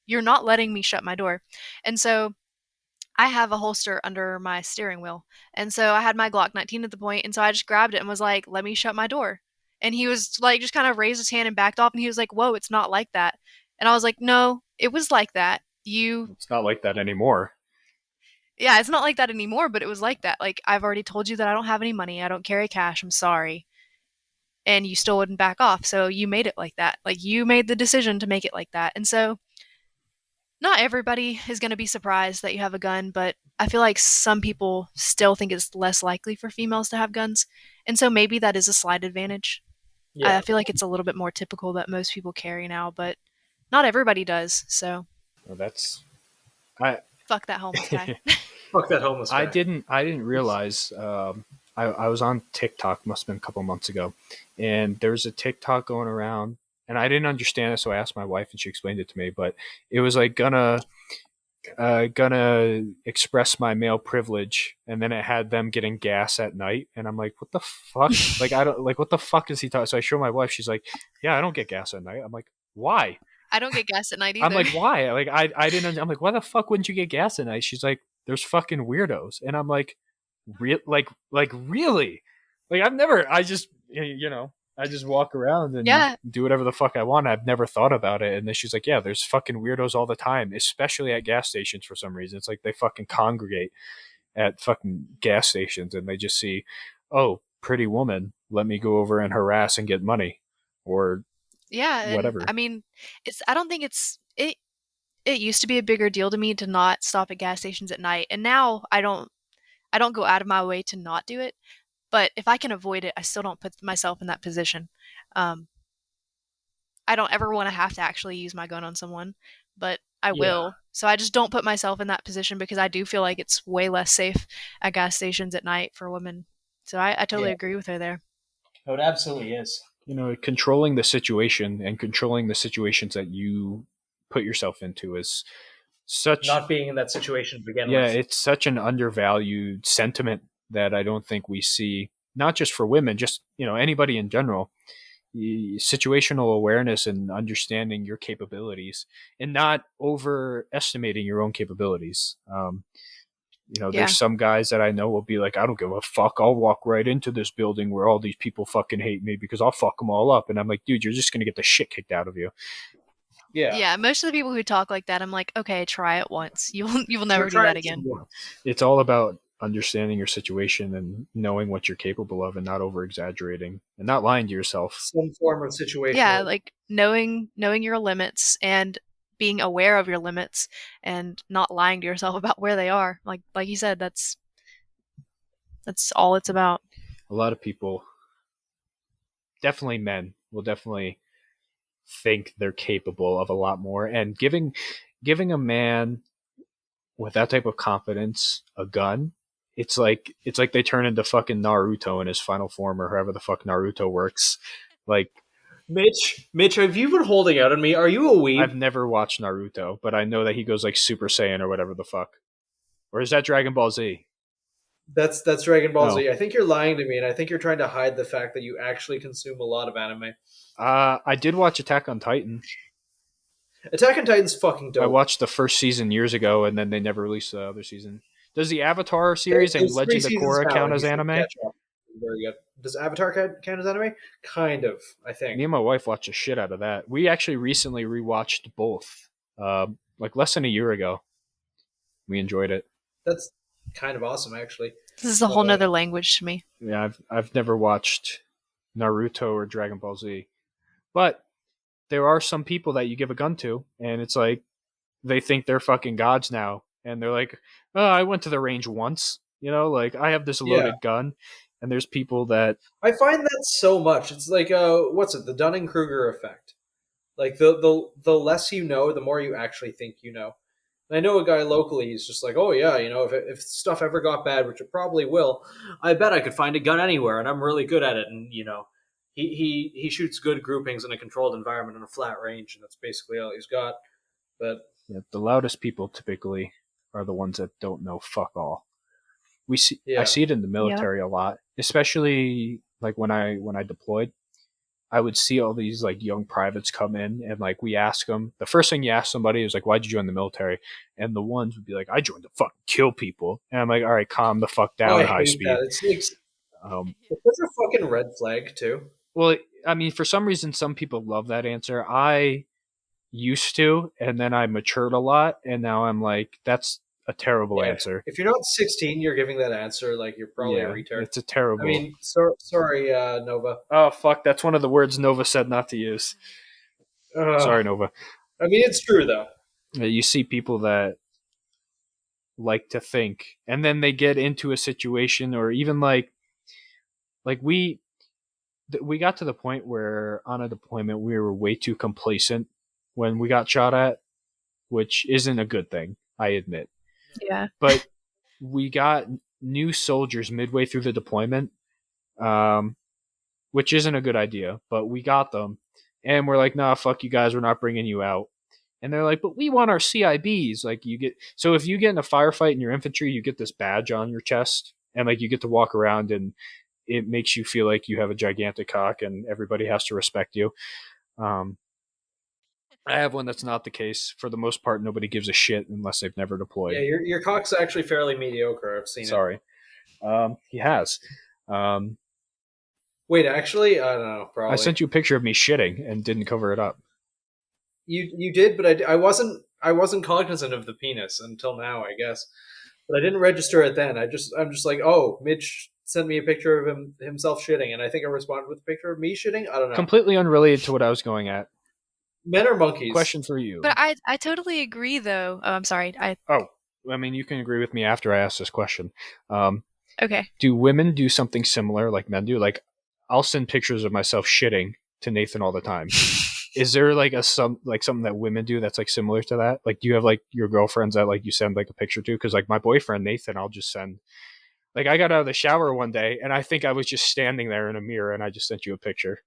not letting me shut my door." And so I have a holster under my steering wheel. And so I had my Glock 19 at the point, and so I just grabbed it and was like, "Let me shut my door." And he was like, just kind of raised his hand and backed off, and he was like, "Whoa, it's not like that." And I was like, "No, it was like that. You It's not like that anymore. Yeah, it's not like that anymore, but it was like that. Like, I've already told you that I don't have any money. I don't carry cash. I'm sorry." And you still wouldn't back off. So you made it like that. Like, you made the decision to make it like that. And so not everybody is going to be surprised that you have a gun, but I feel like some people still think it's less likely for females to have guns. And so maybe that is a slight advantage. I Yeah. feel like it's a little bit more typical that most people carry now, but not everybody does. So Well, that's I. fuck that homeless guy. Fuck that homeless I guy. didn't realize. I was on TikTok, must have been a couple months ago, and there was a TikTok going around, and I didn't understand it, so I asked my wife, and she explained it to me. But it was like gonna express my male privilege, and then it had them getting gas at night, and I'm like, what the fuck? Like I don't like what the fuck is he talking? So I show my wife, she's like, yeah, I don't get gas at night. I'm like, why? I don't get gas at night I'm either. like, why? Like I didn't. I'm like, why the fuck wouldn't you get gas at night? She's like, there's fucking weirdos, and I'm like, like really? Like I've never. I just I just walk around and Yeah, do whatever the fuck I want. I've never thought about it. And then she's like, yeah, there's fucking weirdos all the time, especially at gas stations for some reason. It's like they fucking congregate at fucking gas stations and they just see, oh, pretty woman, let me go over and harass and get money or yeah, and I whatever. mean, I don't think it used to be a bigger deal to me to not stop at gas stations at night, and now I don't go out of my way to not do it. But if I can avoid it, I still don't put myself in that position. Um, I don't ever want to have to actually use my gun on someone, but I Yeah. will. So I just don't put myself in that position because I do feel like it's way less safe at gas stations at night for women. So I totally Yeah. agree with her there. No, it absolutely is. Controlling the situation and controlling the situations that you put yourself into is such Not being in that situation to begin yeah, with. it's such an undervalued sentiment that I don't think we see, not just for women, just anybody in general. Situational awareness and understanding your capabilities and not overestimating your own capabilities. There's Yeah. some guys that I know will be like, I don't give a fuck. I'll walk right into this building where all these people fucking hate me because I'll fuck them all up. And I'm like, dude, you're just going to get the shit kicked out of you. Yeah. Yeah, most of the people who talk like that, I'm like, okay, try it once. You will never do Try that it again. once. It's all about understanding your situation and knowing what you're capable of and not over exaggerating and not lying to yourself. Some form of Yeah, situational. like knowing your limits and being aware of your limits and not lying to yourself about where they are. Like you said, that's all it's about. A lot of people, definitely men, will definitely think they're capable of a lot more, and giving a man with that type of confidence a gun, it's like they turn into fucking Naruto in his final form or however the fuck Naruto works. Like Mitch, have you been holding out on me? Are you a I've weeb? never watched Naruto, but I know that he goes like Super Saiyan or whatever the fuck. Or is that Dragon Ball Z? That's Dragon Ball No. Z. I think you're lying to me, and I think you're trying to hide the fact that you actually consume a lot of anime. I did watch Attack on Titan. Attack on Titan's fucking I dope. watched the first season years ago, and then they never released the other season. Does the Avatar series and There's three Legend of seasons Korra now, count and you as should anime? catch up. Very good. Does Avatar count as anime? Kind of, I think. Me and my wife watched the shit out of that. We actually recently rewatched both, like less than a year ago. We enjoyed it. That's kind of awesome, actually. This is a whole nother language to me. Yeah, I've never watched Naruto or Dragon Ball Z, but there are some people that you give a gun to, and it's like they think they're fucking gods now, and they're like, "Oh, I went to the range once, like I have this loaded gun." And there's people that I find that so much. It's like what's it? The Dunning-Kruger effect. Like the less you know, the more you actually think you know. And I know a guy locally. He's just like, oh yeah, if stuff ever got bad, which it probably will, I bet I could find a gun anywhere, and I'm really good at it. And he shoots good groupings in a controlled environment in a flat range, and that's basically all he's got. But the loudest people typically are the ones that don't know fuck all. I see it in the military a lot, especially like when I deployed. I would see all these like young privates come in, and like we ask them. The first thing you ask somebody is like, "Why'd you join the military?" And the ones would be like, "I joined to fucking kill people." And I'm like, "All right, calm the fuck down, high speed." That. It's like, it's a fucking red flag too. Well, I mean, for some reason, some people love that answer. I used to, and then I matured a lot, and now I'm like, that's a terrible answer. If you're not 16, you're giving that answer, like you're probably a retard. It's a terrible. I mean, sorry, Nova. Oh fuck, that's one of the words Nova said not to use. Sorry, Nova. I mean, it's true though. You see people that like to think, and then they get into a situation, or even like we got to the point where on a deployment we were way too complacent when we got shot at, which isn't a good thing, I admit. Yeah. But we got new soldiers midway through the deployment, which isn't a good idea, but we got them, and we're like, nah, fuck you guys, we're not bringing you out. And they're like, but we want our CIBs. Like, so if you get in a firefight in your infantry, you get this badge on your chest, and like you get to walk around, and it makes you feel like you have a gigantic cock, and everybody has to respect you. I have one that's not the case. For the most part, nobody gives a shit unless they've never deployed. Yeah, your cock's actually fairly mediocre. I've seen it. Sorry. He has. Wait, actually? I don't know. Probably. I sent you a picture of me shitting and didn't cover it up. You did, but I wasn't cognizant of the penis until now, I guess. But I didn't register it then. I'm just like, oh, Mitch sent me a picture of himself shitting, and I think I responded with a picture of me shitting. I don't know. Completely unrelated to what I was going at. Men are monkeys. Question for you. But I totally agree, though. Oh, I'm sorry. I mean, you can agree with me after I ask this question. Okay. Do women do something similar like men do? Like, I'll send pictures of myself shitting to Nathan all the time. Is there like something that women do that's like similar to that? Like, do you have like your girlfriends that like you send like a picture to? Because like my boyfriend Nathan, I'll just send. Like, I got out of the shower one day, and I think I was just standing there in a mirror, and I just sent you a picture.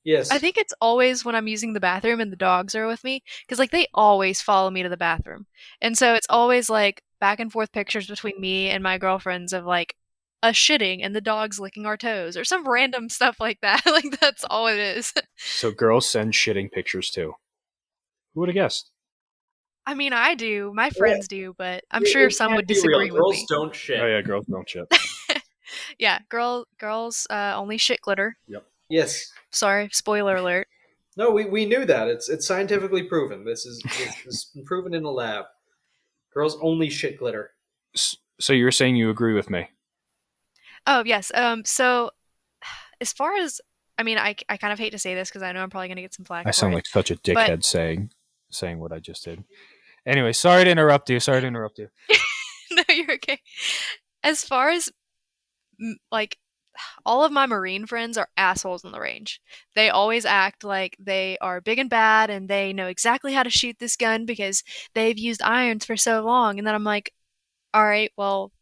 Yes. I think it's always when I'm using the bathroom and the dogs are with me, because like they always follow me to the bathroom, and so it's always like back and forth pictures between me and my girlfriends of like us shitting and the dogs licking our toes or some random stuff like that. Like, that's all it is. So girls send shitting pictures too. Who would have guessed? I mean, I do. My friends do, but I'm sure some would disagree with girls me. Girls don't shit. Oh yeah, girls don't shit. Yeah, girls only shit glitter. Yep. Yes. Sorry, spoiler alert. No, we knew that. It's scientifically proven. This is been proven in a lab. Girls only shit glitter. So you're saying you agree with me? Oh, yes. So as far as, I mean, I kind of hate to say this because I know I'm probably going to get some flack. I sound like such a dickhead saying what I just did. Anyway, sorry to interrupt you. No, you're okay. As far as like all of my Marine friends are assholes on the range. They always act like they are big and bad and they know exactly how to shoot this gun because they've used irons for so long. And then I'm like, all right, well,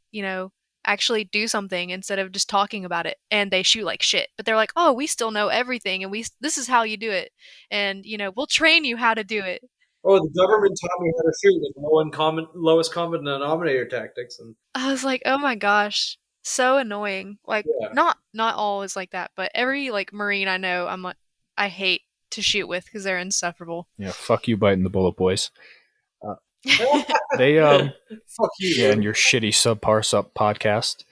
actually do something instead of just talking about it. And they shoot like shit. But they're like, oh, we still know everything and this is how you do it. And, we'll train you how to do it. Oh, the government taught me how to shoot with lowest common denominator tactics. And I was like, oh my gosh. So annoying. Like, not all is like that, but every like Marine I know, I'm like, I hate to shoot with because they're insufferable. Yeah, fuck you, biting the bullet, boys. They fuck you. Yeah, and your shitty subpar sub podcast.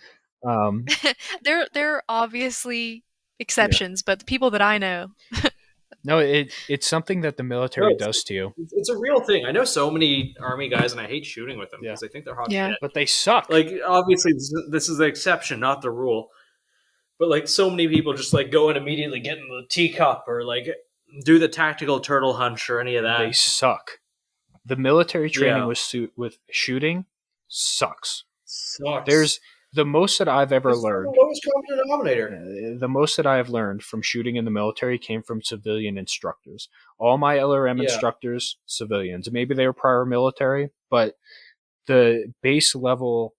There are obviously exceptions, but the people that I know. No, it's something that the military does to you. It's a real thing. I know so many Army guys, and I hate shooting with them because I think they're hot Yeah. shit. But they suck. Like, obviously, this is the exception, not the rule. But, like, so many people just, like, go and immediately get in the teacup or, like, do the tactical turtle hunch or any of that. They suck. The military training with shooting sucks. There's the most that I've ever learned. The lowest common denominator. The most that I have learned from shooting in the military came from civilian instructors. All my LRM instructors, civilians. Maybe they were prior military, but the base level,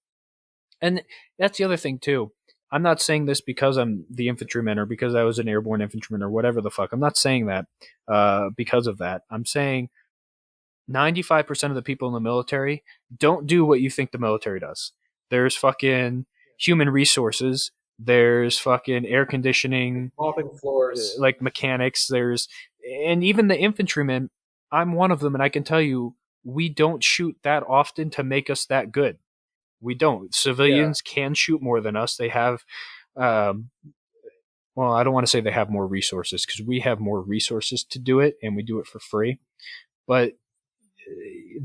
and that's the other thing too. I'm not saying this because I'm the infantryman or because I was an airborne infantryman or whatever the fuck. I'm not saying that because of that. I'm saying 95% of the people in the military don't do what you think the military does. There's fucking human resources. There's fucking air conditioning, mopping floors, like mechanics. And even the infantrymen, I'm one of them, and I can tell you, we don't shoot that often to make us that good. We don't. Civilians can shoot more than us. They have, well, I don't want to say they have more resources because we have more resources to do it, and we do it for free. But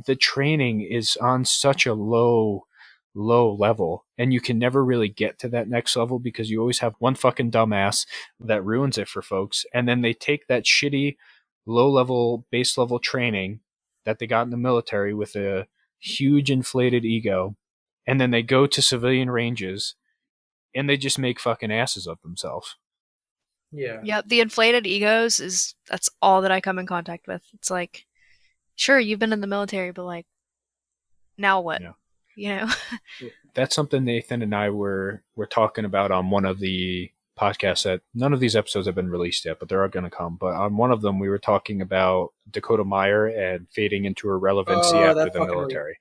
the training is on such a low level, and you can never really get to that next level because you always have one fucking dumbass that ruins it for folks, and then they take that shitty low level base level training that they got in the military with a huge inflated ego, and then they go to civilian ranges and they just make fucking asses of themselves. Yeah, the inflated egos that's all that I come in contact with. It's like, sure, you've been in the military, but like, now what? Yeah. You know? That's something Nathan and I were talking about on one of the podcasts that none of these episodes have been released yet, but they're going to come. But on one of them, we were talking about Dakota Meyer and fading into irrelevancy after the military.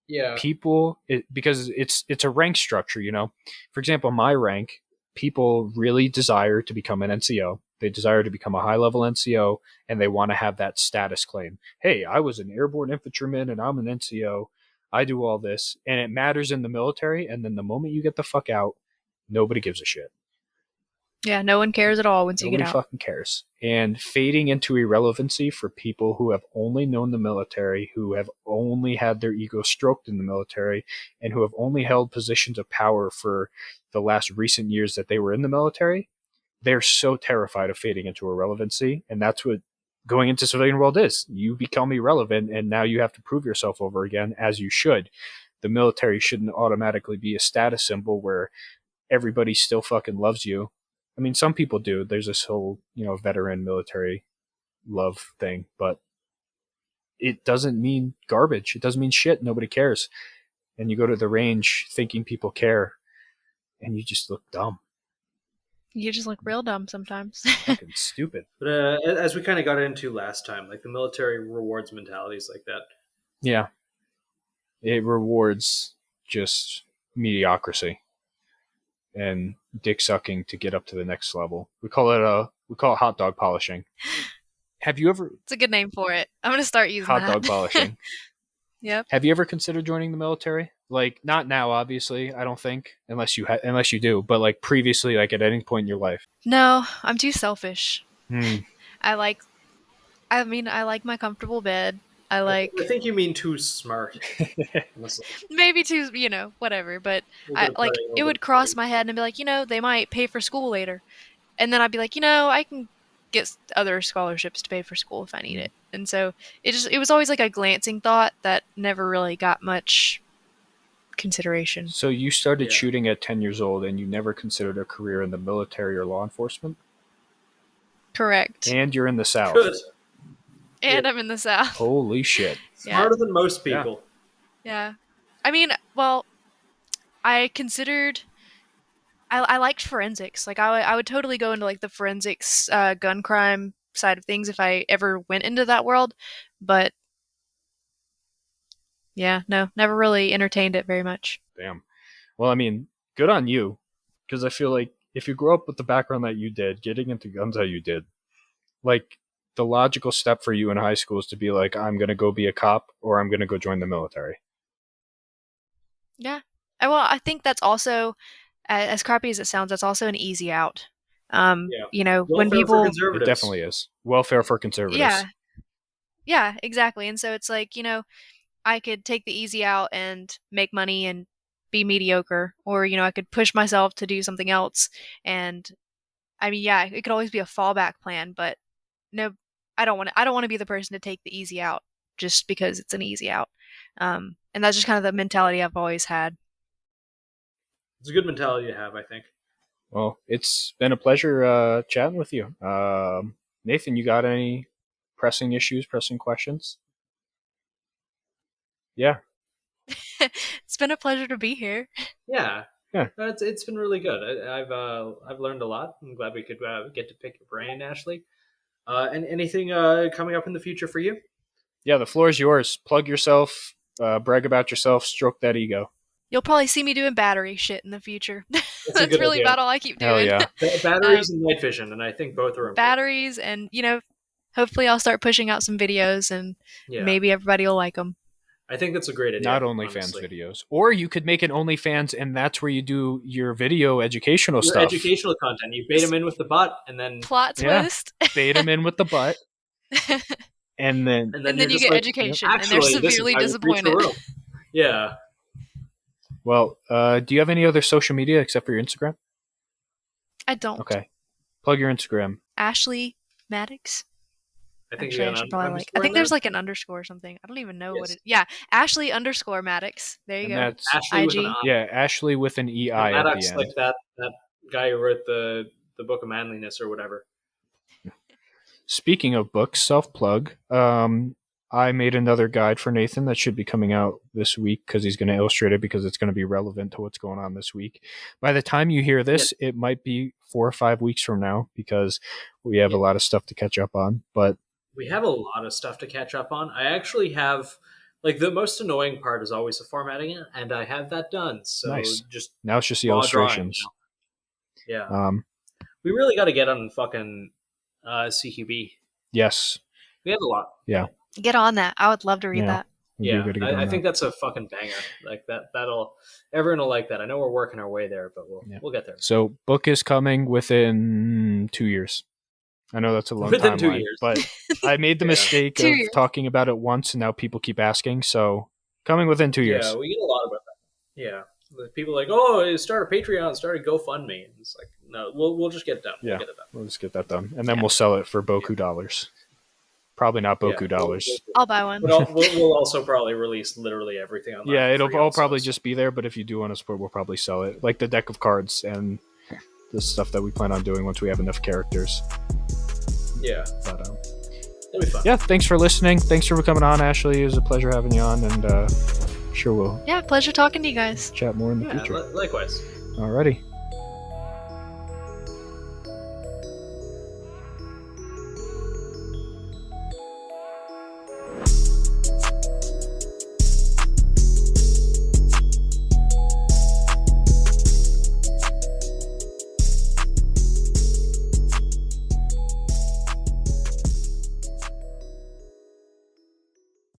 Yeah. People, because it's a rank structure, you know? For example, my rank, people really desire to become an NCO. They desire to become a high-level NCO, and they want to have that status claim. Hey, I was an airborne infantryman, and I'm an NCO. I do all this, and it matters in the military, and then the moment you get the fuck out, nobody gives a shit. Yeah, no one cares at all once you get out. Nobody fucking cares. And fading into irrelevancy for people who have only known the military, who have only had their ego stroked in the military, and who have only held positions of power for the last recent years that they were in the military, they're so terrified of fading into irrelevancy, and that's what going into civilian world is. You become irrelevant, and now you have to prove yourself over again, as you should. The military shouldn't automatically be a status symbol where everybody still fucking loves you. I mean, some people do. There's this whole, veteran military love thing, but it doesn't mean garbage. It doesn't mean shit. Nobody cares. And you go to the range thinking people care, and you just look dumb. You just look real dumb sometimes. Fucking stupid. But as we kind of got into last time, like the military rewards mentalities like that. Yeah. It rewards just mediocrity and dick sucking to get up to the next level. We call it hot dog polishing. Have you ever? It's a good name for it. I'm gonna start using hot dog polishing. Yep. Have you ever considered joining the military? Like, not now, obviously. I don't think, unless you do, but like previously, like at any point in your life. No, I'm too selfish. I like my comfortable bed. I think you mean too smart. Maybe too, whatever. But it would cross my head and be like, they might pay for school later, and then I'd be like, I can get other scholarships to pay for school if I need it. And so it was always like a glancing thought that never really got much consideration. So you started shooting at 10 years old, and you never considered a career in the military or law enforcement? Correct. And you're in the South. Good. And I'm in the South. Holy shit. Smarter than most people. Yeah. I mean, well, I considered... I liked forensics. Like, I would totally go into, like, the forensics gun crime side of things if I ever went into that world. But, yeah, no, never really entertained it very much. Damn. Well, I mean, good on you. Because I feel like if you grow up with the background that you did, getting into guns how you did, like, the logical step for you in high school is to be like, I'm going to go be a cop or I'm going to go join the military. Yeah. Well, I think that's also, as crappy as it sounds, that's also an easy out. You know, when Welfare for people, It conservatives. definitely is. Welfare for conservatives. yeah, yeah, exactly. And so it's like, you know, I could take the easy out and make money and be mediocre, or, you know, I could push myself to do something else. And I mean, yeah, it could always be a fallback plan, but no, I don't want to be the person to take the easy out just because it's an easy out. And that's just kind of the mentality I've always had. It's a good mentality to have, I think. Well, it's been a pleasure chatting with you. Nathan, you got any pressing issues, pressing questions? Yeah. It's been a pleasure to be here. Yeah. Yeah. It's been really good. I've learned a lot. I'm glad we could get to pick your brain, Ashley. And anything coming up in the future for you? Yeah, the floor is yours. Plug yourself, brag about yourself, stroke that ego. You'll probably see me doing battery shit in the future. That's That's really idea. about all I keep doing. Hell yeah. Batteries and night vision, and I think both are important. Batteries, and, you know, hopefully I'll start pushing out some videos, and maybe everybody will like them. I think that's a great idea. Not OnlyFans videos. Or you could make an OnlyFans, and that's where you do your video educational stuff. Educational content. You bait them in with the butt, and then plot twist. Bait them in with the butt. And then you get education, and they're severely disappointed. Yeah. Well, do you have any other social media except for your Instagram? I don't. Okay. Plug your Instagram. Ashlei Maddox. I think, actually, I should probably I think there's like an underscore or something. I don't even know what it. Yeah, Ashlei_Maddox. There you go. That's Ashley IG. Ashley with an EI at Maddox, the end. like that guy who wrote the Book of Manliness or whatever. Speaking of books, self-plug. I made another guide for Nathan that should be coming out this week because he's going to illustrate it because it's going to be relevant to what's going on this week. By the time you hear this, it might be 4 or 5 weeks from now because we have a lot of stuff to catch up on. But we have a lot of stuff to catch up on. I actually have, like, the most annoying part is always the formatting it, and I have that done. So nice. Just now it's just the illustrations. Drawing, yeah. We really got to get on fucking CQB. Yes. We have a lot. Yeah. Get on that. I would love to read that. Yeah, I think that's a fucking banger. Like that'll everyone will like that. I know we're working our way there, but we'll get there. So book is coming within 2 years. I know that's a long within timeline, 2 years, but I made the mistake of talking about it once, and now people keep asking. So coming within 2 years. Yeah, we get a lot about that. Yeah, people are like, oh, start a Patreon, start a GoFundMe. And it's like, no, we'll just get it done. Yeah, we'll get it done. We'll just get that done, and then we'll sell it for Boku dollars. Probably not Boku dollars. I'll buy one. But we'll also probably release literally everything online. Yeah, it'll all probably just be there, but if you do want to support, we'll probably sell it. Like the deck of cards and the stuff that we plan on doing once we have enough characters. Yeah. But, it'll be fun. Yeah, thanks for listening. Thanks for coming on, Ashley. It was a pleasure having you on, and sure we'll pleasure talking to you guys. chat more in the future. Likewise. Alrighty.